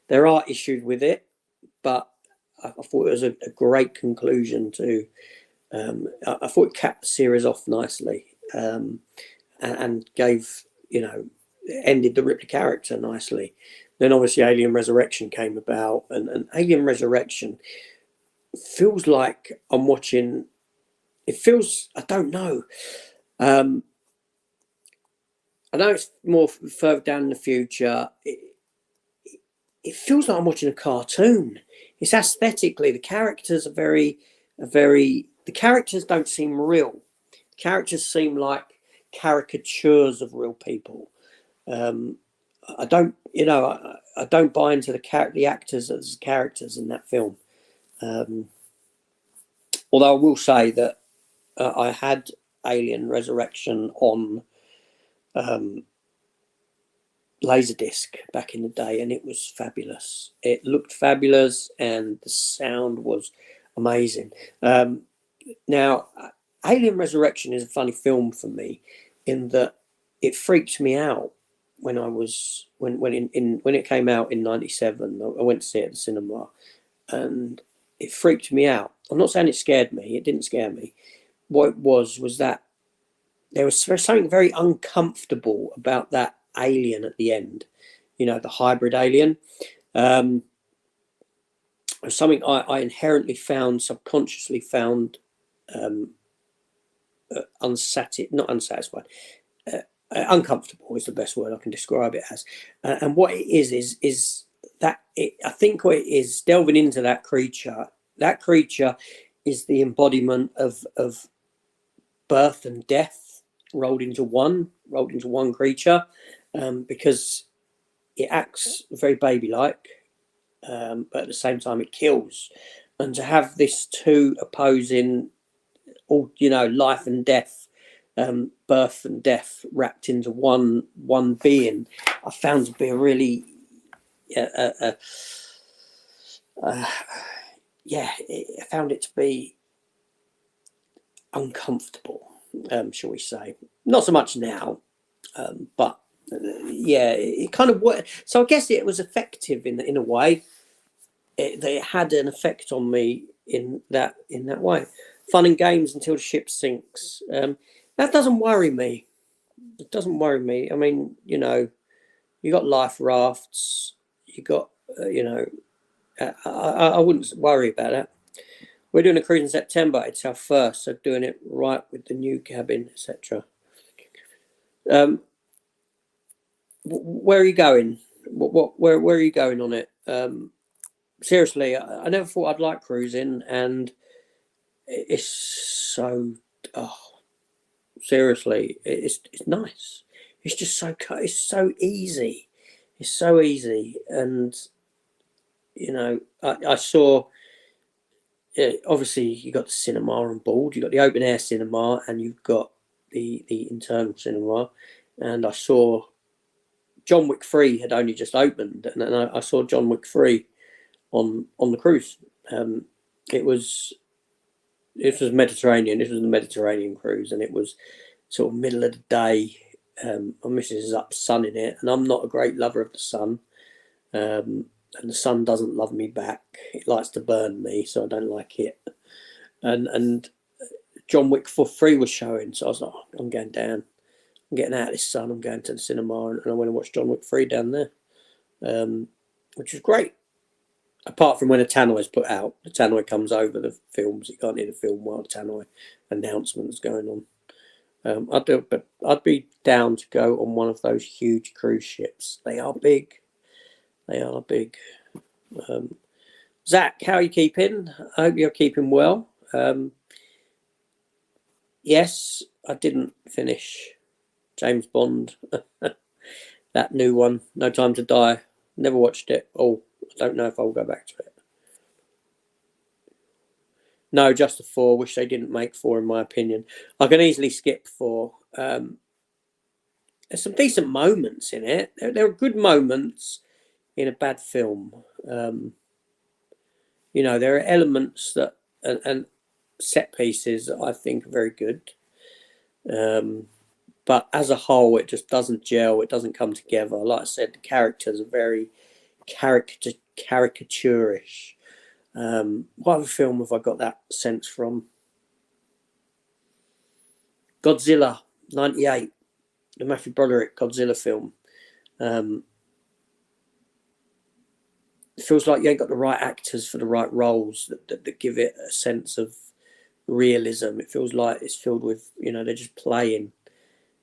A: There are issues with it, but I thought it was a great conclusion to. I thought it capped the series off nicely, and gave, ended the Ripley character nicely. Then obviously Alien Resurrection came about, and Alien Resurrection feels like I'm watching. It feels, I don't know. I know it's more further down in the future. It feels like I'm watching a cartoon. It's aesthetically, the characters are very. The characters don't seem real. The characters seem like caricatures of real people. I don't buy into the actors as characters in that film. Although I will say that I had Alien Resurrection on Laserdisc back in the day, and it was fabulous. It looked fabulous, and the sound was amazing. Now, Alien Resurrection is a funny film for me, in that it freaked me out when it came out in '97. I went to see it at the cinema, and it freaked me out. I'm not saying it scared me. It didn't scare me. What it was that there was something very uncomfortable about that alien at the end. The hybrid alien. Something I inherently subconsciously found not unsatisfied. Uncomfortable is the best word I can describe it as. And what it is that I think what it is, delving into that creature. That creature is the embodiment of birth and death rolled into one creature, because it acts very baby-like, but at the same time it kills. And to have this 2 opposing, life and death, birth and death wrapped into one being, I found to be a really I found it to be uncomfortable, shall we say. Not so much now, but it kind of worked. So I guess it was effective in a way. It had an effect on me in that way. Fun and games until the ship sinks. That doesn't worry me. It doesn't worry me. I mean, you got life rafts. You got, I wouldn't worry about that. We're doing a cruise in September. It's our first, so doing it right with the new cabin, etc. Where are you going? Where are you going on it? Seriously, I never thought I'd like cruising, and it's so. Seriously, it's nice. It's just it's so easy. It's so easy, and I saw. Obviously, you got the cinema on board. You got the open air cinema, and you've got the internal cinema. And I saw John Wick 3 had only just opened, and I saw John Wick 3 on the cruise. It was Mediterranean. This was the Mediterranean cruise, and it was sort of middle of the day. My missus is up sunning it, and I'm not a great lover of the sun. And the sun doesn't love me back. It likes to burn me, so I don't like it. And John Wick 3 was showing, so I was like, oh, I'm going down. I'm getting out of this sun. I'm going to the cinema, and I went and watched John Wick 3 down there, which was great. Apart from when a tannoy is put out, the tannoy comes over the films. You can't hear the film while the tannoy announcement's going on. I'd be down to go on one of those huge cruise ships. They are big. They are big. Zach, how are you keeping? I hope you're keeping well. Yes, I didn't finish James Bond, that new one, No Time to Die. Never watched it. Oh, I don't know if I'll go back to it. No, just a 4. Wish they didn't make 4, in my opinion. I can easily skip 4. There's some decent moments in it. There are good moments in a bad film. You know, there are elements that and set pieces that I think are very good. But as a whole, it just doesn't gel. It doesn't come together. Like I said, the characters are very caricaturish. What other film have I got that sense from? Godzilla, 98. The Matthew Broderick Godzilla film. It feels like you ain't got the right actors for the right roles that give it a sense of realism. It feels like it's filled with, you know, they're just playing.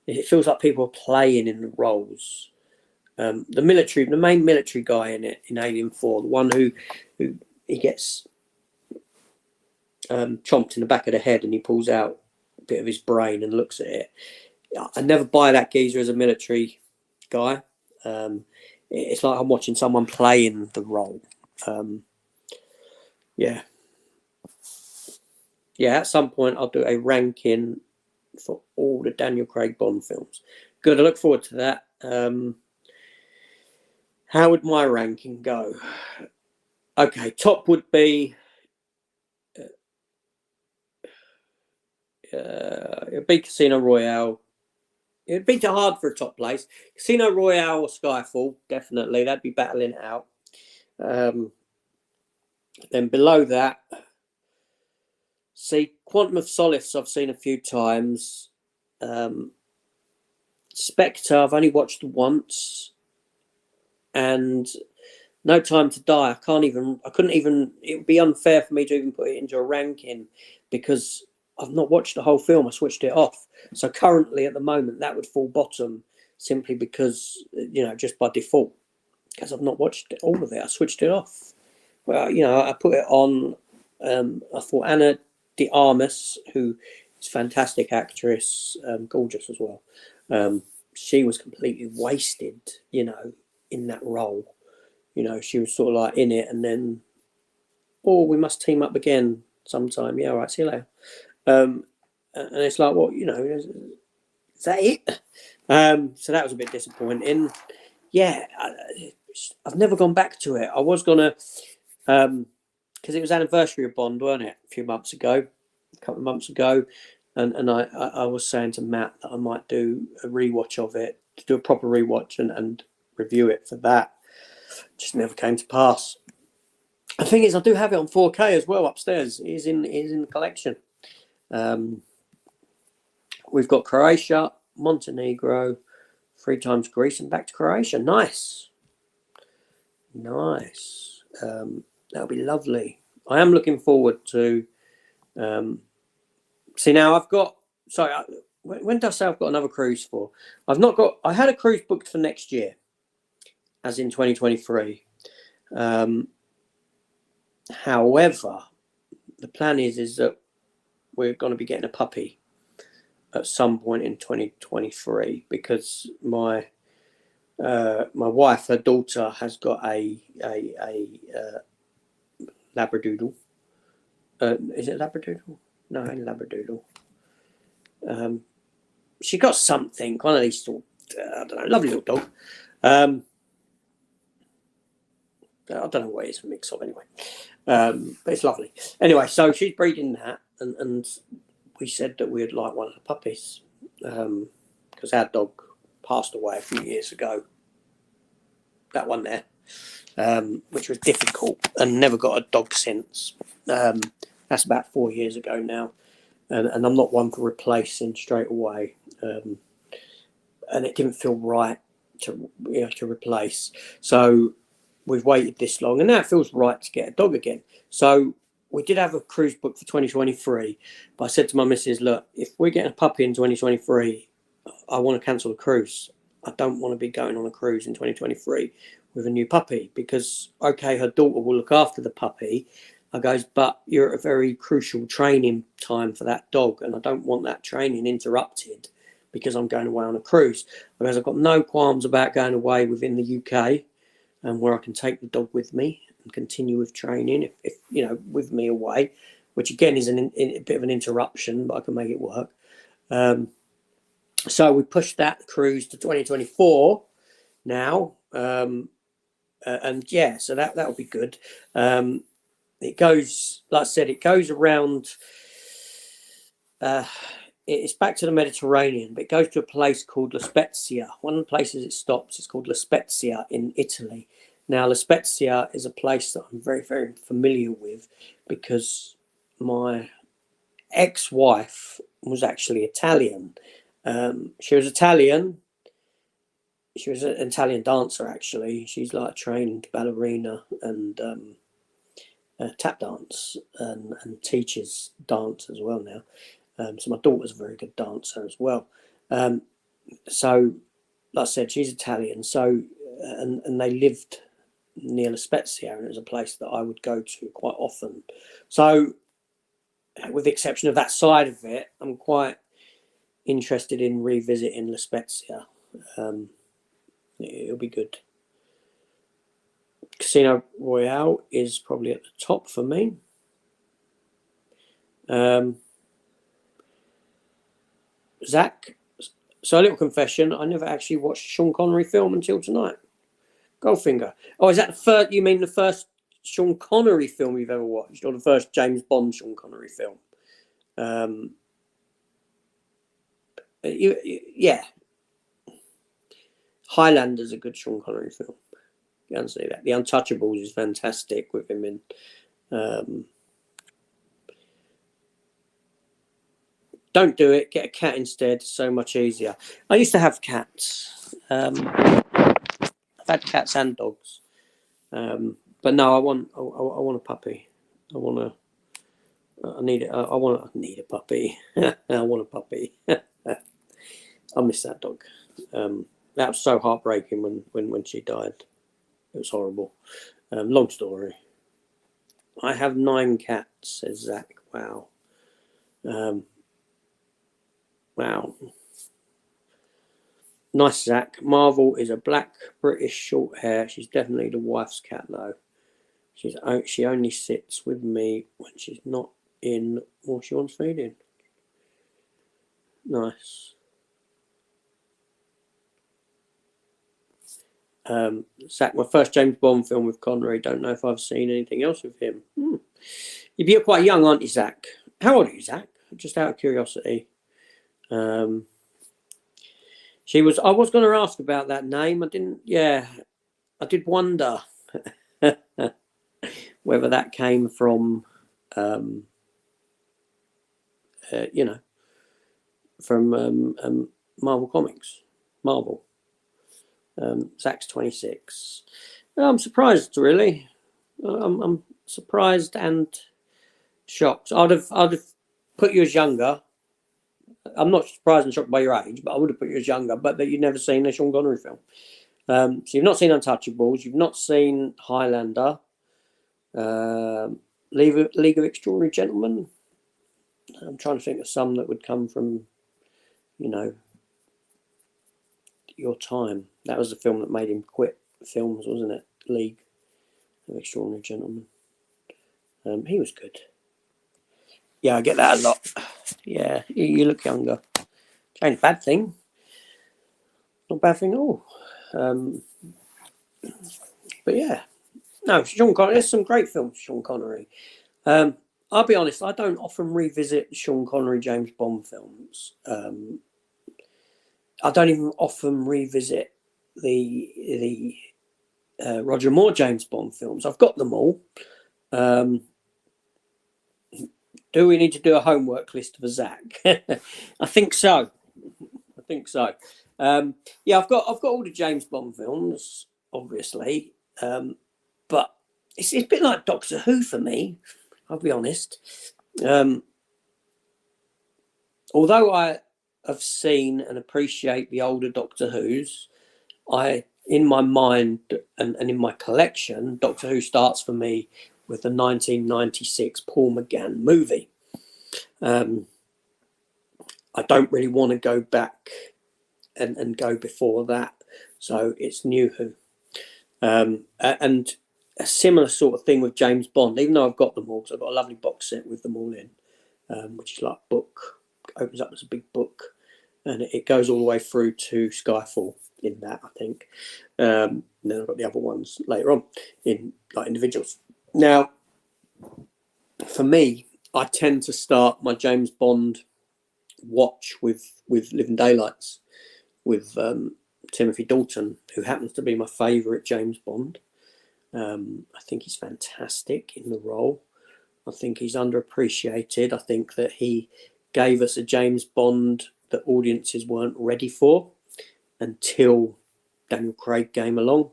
A: It feels like people are playing in the roles. The main military guy in it, in Alien 4, the one who he gets chomped in the back of the head and he pulls out a bit of his brain and looks at it. I never buy that geezer as a military guy. It's like I'm watching someone playing the role. Yeah, at some point I'll do a ranking for all the Daniel Craig Bond films. Good, I look forward to that. How would my ranking go? Okay, top would be it'd be Casino Royale. It'd be too hard for a top place. Casino Royale or Skyfall, definitely. That'd be battling it out. Then below that, see, Quantum of Solace I've seen a few times. Spectre I've only watched once. And No Time to Die, I couldn't even, it would be unfair for me to even put it into a ranking because I've not watched the whole film. I switched it off. So currently at the moment, that would fall bottom simply because, you know, just by default, because I've not watched all of it. I switched it off. Well, you know, I put it on. I thought Anna de Armas, who is a fantastic actress, gorgeous as well. She was completely wasted, you know, in that role. You know, she was sort of like in it and then, oh, we must team up again sometime. Yeah, all right, see you later. And it's like, well, you know, is that it? So that was a bit disappointing. Yeah, I've never gone back to it. I was going to, because it was anniversary of Bond, weren't it? A couple of months ago. And I was saying to Matt that I might do a rewatch of it, to do a proper rewatch and review it for that. Just never came to pass. The thing is, I do have it on 4K as well upstairs. It is in the collection. We've got Croatia, Montenegro, 3 times Greece, and back to Croatia. Nice. That'll be lovely. I am looking forward to. See, now I've got. Sorry, when did I say I've got another cruise for? I've not got. I had a cruise booked for next year, as in 2023. However, the plan is that we're going to be getting a puppy at some point in 2023 because my wife, her daughter, has got a Labradoodle. Is it Labradoodle? No, it ain't Labradoodle. She got something, one of these sort of, I don't know, lovely little dog. I don't know what it's a mix of anyway. But it's lovely. Anyway, so she's breeding that, and we said that we'd like one of the puppies. because our dog passed away a few years ago. That one there, which was difficult, and never got a dog since. That's about 4 years ago now, and I'm not one for replacing straight away. And it didn't feel right to replace. So we've waited this long, and now it feels right to get a dog again. So we did have a cruise book for 2023, but I said to my missus, look, if we're getting a puppy in 2023, I want to cancel the cruise. I don't want to be going on a cruise in 2023 with a new puppy, because, okay, her daughter will look after the puppy. I goes, but you're at a very crucial training time for that dog, and I don't want that training interrupted because I'm going away on a cruise. Whereas I've got no qualms about going away within the UK, and where I can take the dog with me and continue with training, if with me away, which again is a bit of an interruption, but I can make it work. So we pushed that cruise to 2024 now, and yeah, so that'll be good. It goes, like I said, it goes around. It's back to the Mediterranean, but it goes to a place called La Spezia. One of the places it stops is called La Spezia in Italy. Now, La Spezia is a place that I'm very, very familiar with, because my ex-wife was actually Italian. She was Italian. She was an Italian dancer, actually. She's like a trained ballerina and tap dance, and teaches dance as well now. So my daughter's a very good dancer as well. So, like I said, she's Italian. So, and they lived near La Spezia, and it was a place that I would go to quite often. So, with the exception of that side of it, I'm quite interested in revisiting La Spezia. It'll be good. Casino Royale is probably at the top for me. Zach, so a little confession, I never actually watched a Sean Connery film until tonight. Goldfinger. Oh, is that the first? You mean the first Sean Connery film you've ever watched, or the first James Bond Sean Connery film? Yeah. Highlander's a good Sean Connery film. You can see that. The Untouchables is fantastic with him in. Don't do it. Get a cat instead. So much easier. I used to have cats. I've had cats and dogs, but no, I want a puppy. I need a puppy. I want a puppy. I miss that dog. That was so heartbreaking when she died. It was horrible. Long story. I have 9 cats, says Zach. Wow. Wow. Nice, Zach. Marvel is a black British short hair. She's definitely the wife's cat, though. She only sits with me when she's not in or she wants feeding. Nice. Zach, my first James Bond film with Connery. Don't know if I've seen anything else with him. You're quite young, aren't you, Zach? How old are you, Zach? Just out of curiosity. I was going to ask about that name. I didn't. Yeah, I did wonder whether that came from, from Marvel Comics. Marvel. Zach's 26. I'm surprised, really. I'm surprised and shocked. I'd have put you as younger. I'm not surprised and shocked by your age, but I would have put you as younger. But that you'd never seen a Sean Connery film. So you've not seen Untouchables. You've not seen Highlander. League of Extraordinary Gentlemen. I'm trying to think of some that would come from, your time. That was the film that made him quit films, wasn't it? League of Extraordinary Gentlemen. He was good. Yeah, I get that a lot. Yeah, you look younger. Ain't a bad thing. Not a bad thing at all. But yeah. No, Sean Connery, there's some great films, Sean Connery. I'll be honest, I don't often revisit Sean Connery James Bond films. I don't even often revisit the Roger Moore James Bond films. I've got them all. Do we need to do a homework list for Zach? I think so. Yeah, I've got all the James Bond films, obviously, but it's a bit like Doctor Who for me. I'll be honest. Although I have seen and appreciate the older Doctor Who's, in my mind and in my collection, Doctor Who starts for me with the 1996 Paul McGann movie. I don't really want to go back and go before that, so it's New Who. And a similar sort of thing with James Bond, even though I've got them all, because I've got a lovely box set with them all in, which is like a book, opens up as a big book, and it goes all the way through to Skyfall in that, I think. And then I've got the other ones later on in like individuals. Now, for me, I tend to start my James Bond watch with Living Daylights, with Timothy Dalton, who happens to be my favourite James Bond. I think he's fantastic in the role. I think he's underappreciated. I think that he gave us a James Bond that audiences weren't ready for until Daniel Craig came along.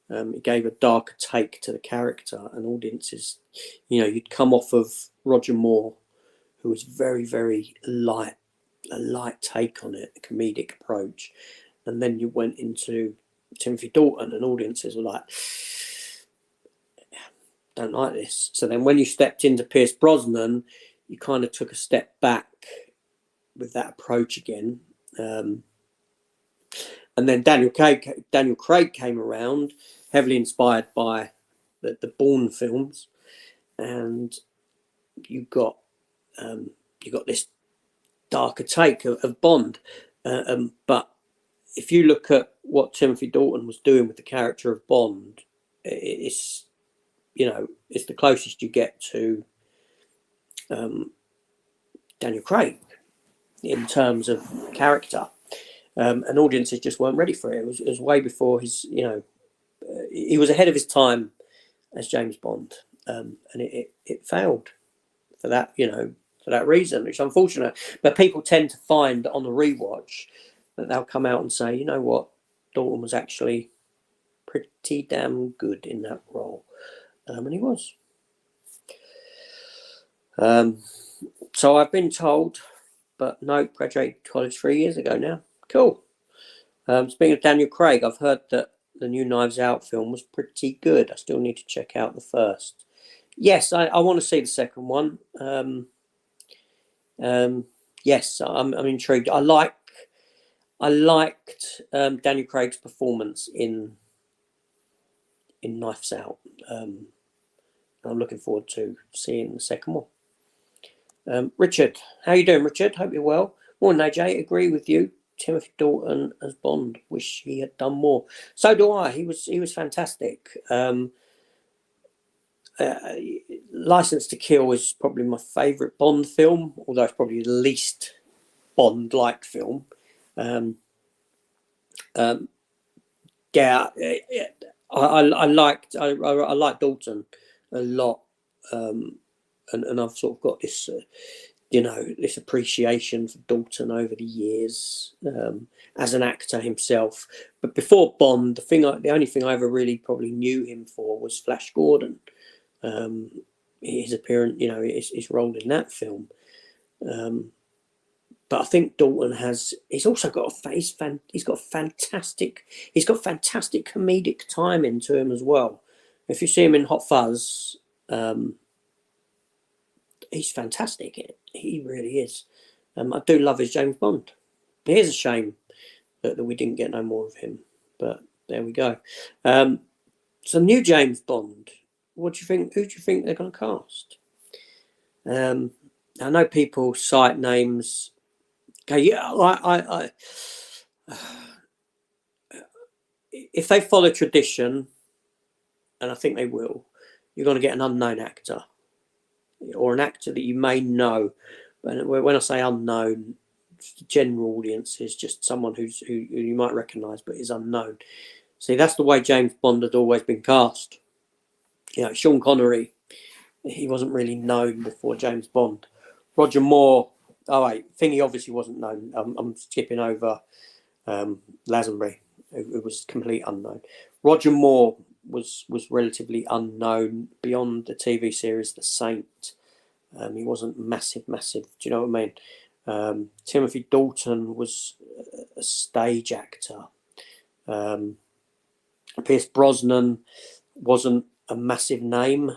A: He gave a darker take to the character, and audiences, you'd come off of Roger Moore, who was very, very light, a light take on it, a comedic approach. And then you went into Timothy Dalton, and audiences were like, don't like this. So then when you stepped into Pierce Brosnan, you kind of took a step back with that approach again. And then Daniel Craig came around, heavily inspired by the Bourne films, and you got this darker take of Bond. But if you look at what Timothy Dalton was doing with the character of Bond, it's the closest you get to Daniel Craig in terms of character. And audiences just weren't ready for it. It was way before his, he was ahead of his time as James Bond, and it failed for that, for that reason, which is unfortunate. But people tend to find on the rewatch that they'll come out and say, you know what, Dalton was actually pretty damn good in that role, and he was. So I've been told, but no, graduated college 3 years ago now. Cool. Speaking of Daniel Craig, I've heard that the new Knives Out film was pretty good. I still need to check out the first. Yes, I want to see the second one. Yes, I'm intrigued. I liked Daniel Craig's performance in Knives Out. I'm looking forward to seeing the second one. Richard, how you doing, Richard? Hope you're well. Morning, AJ. Agree with you. Timothy Dalton as Bond. Wish he had done more. So do I. He was fantastic. License to Kill is probably my favourite Bond film, although it's probably the least Bond-like film. I liked Dalton a lot, and I've sort of got this, this appreciation for Dalton over the years as an actor himself. But before Bond, the only thing I ever really probably knew him for was Flash Gordon. His appearance, his role in that film. But I think Dalton he's got fantastic comedic timing to him as well. If you see him in Hot Fuzz, he's fantastic. He really is. I do love his James Bond. It is a shame that we didn't get no more of him, but there we go. So new James Bond. What do you think? Who do you think they're going to cast? I know people cite names. Okay, yeah, if they follow tradition, and I think they will, you're going to get an unknown actor, or an actor that you may know. But when I say unknown, general audiences, just someone who you might recognise but is unknown. See, that's the way James Bond had always been cast. You know, Sean Connery, he wasn't really known before James Bond. Roger Moore, oh wait, Thingy obviously wasn't known. I'm skipping over Lazenby, who was complete unknown. Roger Moore was relatively unknown beyond the TV series The Saint. He wasn't massive. Do you know what I mean? Timothy Dalton was a stage actor. Pierce Brosnan wasn't a massive name.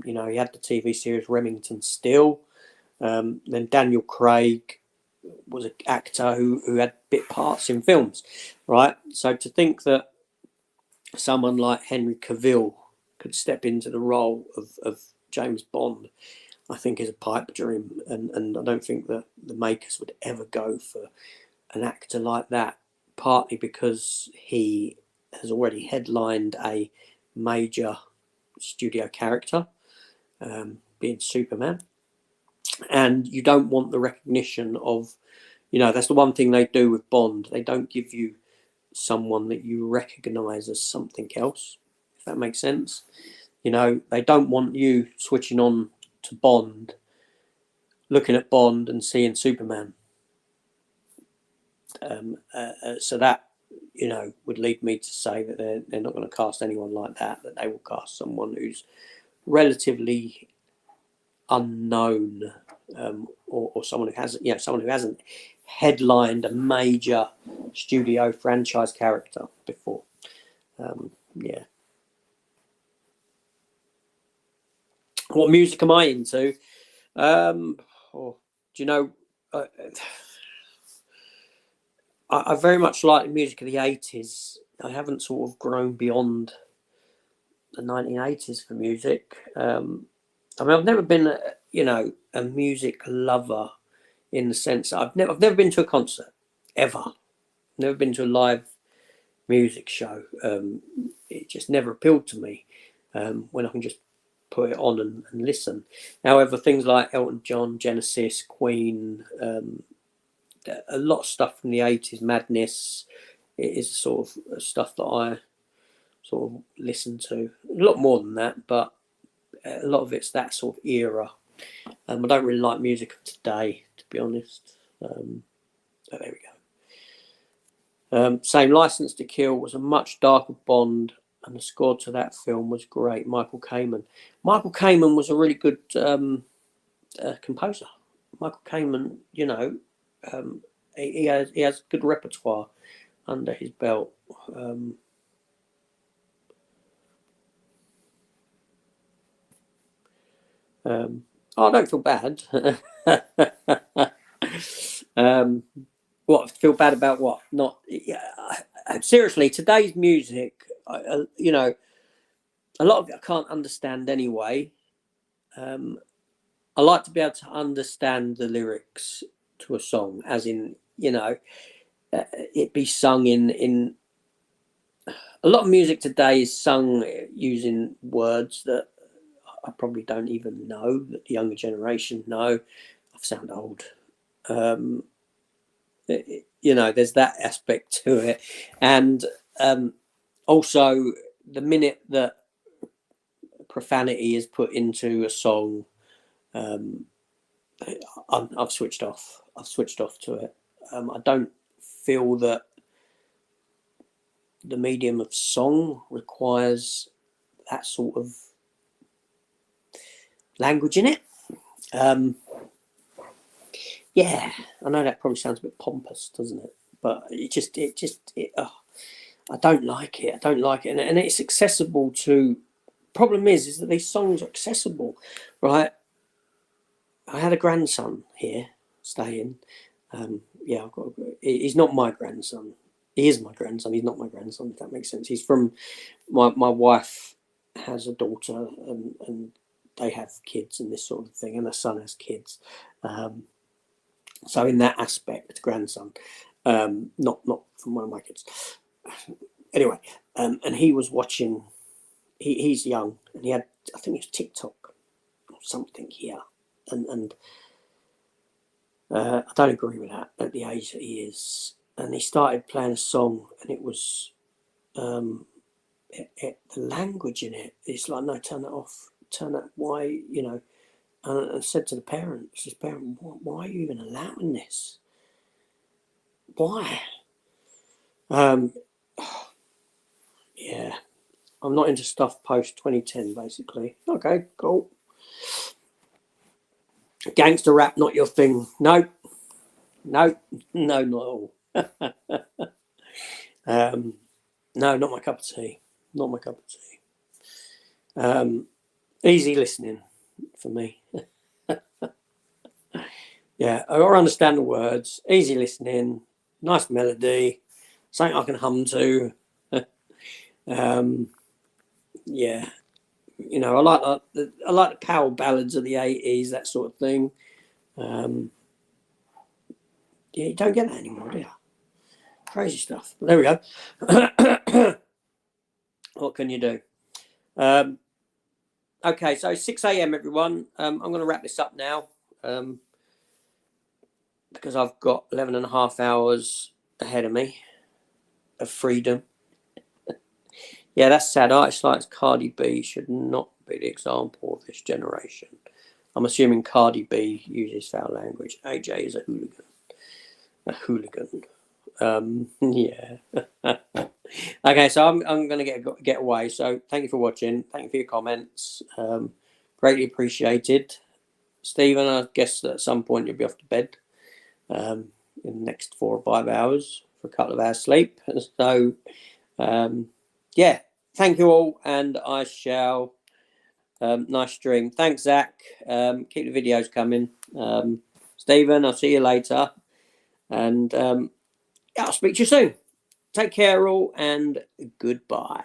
A: You know, he had the TV series Remington Steele. Then Daniel Craig was an actor who had bit parts in films, right? So to think that someone like Henry Cavill could step into the role of James Bond, I think is a pipe dream, and I don't think that the makers would ever go for an actor like that, partly because he has already headlined a major studio character, being Superman, and you don't want the recognition of, you know, that's the one thing they do with Bond. They don't give you someone that you recognise as something else, if that makes sense. You know, they don't want you switching on to Bond, looking at Bond and seeing Superman. So that, you know, would lead me to say that they're not going to cast anyone like that. That they will cast someone who's relatively unknown, or someone who has, you know, someone who hasn't headlined a major studio franchise character before. Yeah. What music am I into? Do you know? I very much like the music of the 80s. I haven't sort of grown beyond the 1980s for music. I mean, I've never been, a music lover in the sense that I've never been to a concert ever. Never been to a live music show. It just never appealed to me. When I can just put it on and listen. However, things like Elton John, Genesis, Queen, a lot of stuff from the 80s, Madness, it is sort of stuff that I sort of listen to. A lot more than that, but a lot of it's that sort of era. I don't really like music of today, to be honest. But there we go. Same, License to Kill was a much darker Bond, and the score to that film was great. Michael Kamen. Michael Kamen was a really good composer. Michael Kamen, you know, he has good repertoire under his belt. I don't feel bad. What, feel bad about what? Not, seriously, today's music, you know, a lot of it I can't understand anyway. I like to be able to understand the lyrics to a song, as in, you know, it be sung in a lot of music today is sung using words that I probably don't even know, that the younger generation know. I sound old. You know, there's that aspect to it. And also, the minute that profanity is put into a song, I've switched off. I've switched off to it. I don't feel that the medium of song requires that sort of language in it. Yeah, I know that probably sounds a bit pompous, doesn't it? But I don't like it. I don't like it, and it's accessible to. Problem is that these songs are accessible, right? I had a grandson here staying. Yeah, he's not my grandson. He is my grandson. He's not my grandson, if that makes sense. He's from my wife has a daughter, and they have kids and this sort of thing, and her son has kids. So in that aspect, grandson, not from one of my kids. Anyway, and he was watching. He's young, and he had, I think it was TikTok or something here, and I don't agree with that at the age that he is. And he started playing a song, and it was the language in it. It's like, no, turn that off. Turn that. Why, you know? And I said to the parents, his parent, why are you even allowing this? Why? Yeah, I'm not into stuff post 2010, basically. Okay, cool. Gangster rap, not your thing. No, not all. No, not my cup of tea. Not my cup of tea. Easy listening for me. Yeah, I gotta understand the words. Easy listening. Nice melody. Something I can hum to. Yeah, you know, I like the power ballads of the 80s, that sort of thing. Yeah, you don't get that anymore, do you? Crazy stuff. But there we go. What can you do? Okay, so 6 a.m. everyone. I'm going to wrap this up now because I've got 11 and a half hours ahead of me of freedom. Yeah, that's sad. Artists like Cardi B should not be the example of this generation. I'm assuming Cardi B uses foul language. AJ is a hooligan. A hooligan. Yeah. Okay, so I'm going to get away. So thank you for watching. Thank you for your comments. Greatly appreciated. Stephen, I guess at some point you'll be off to bed in the next 4 or 5 hours for a couple of hours sleep. So, yeah, thank you all, and I shall. Nice stream. Thanks, Zach. Keep the videos coming. Stephen, I'll see you later. And yeah, I'll speak to you soon. Take care all, and goodbye.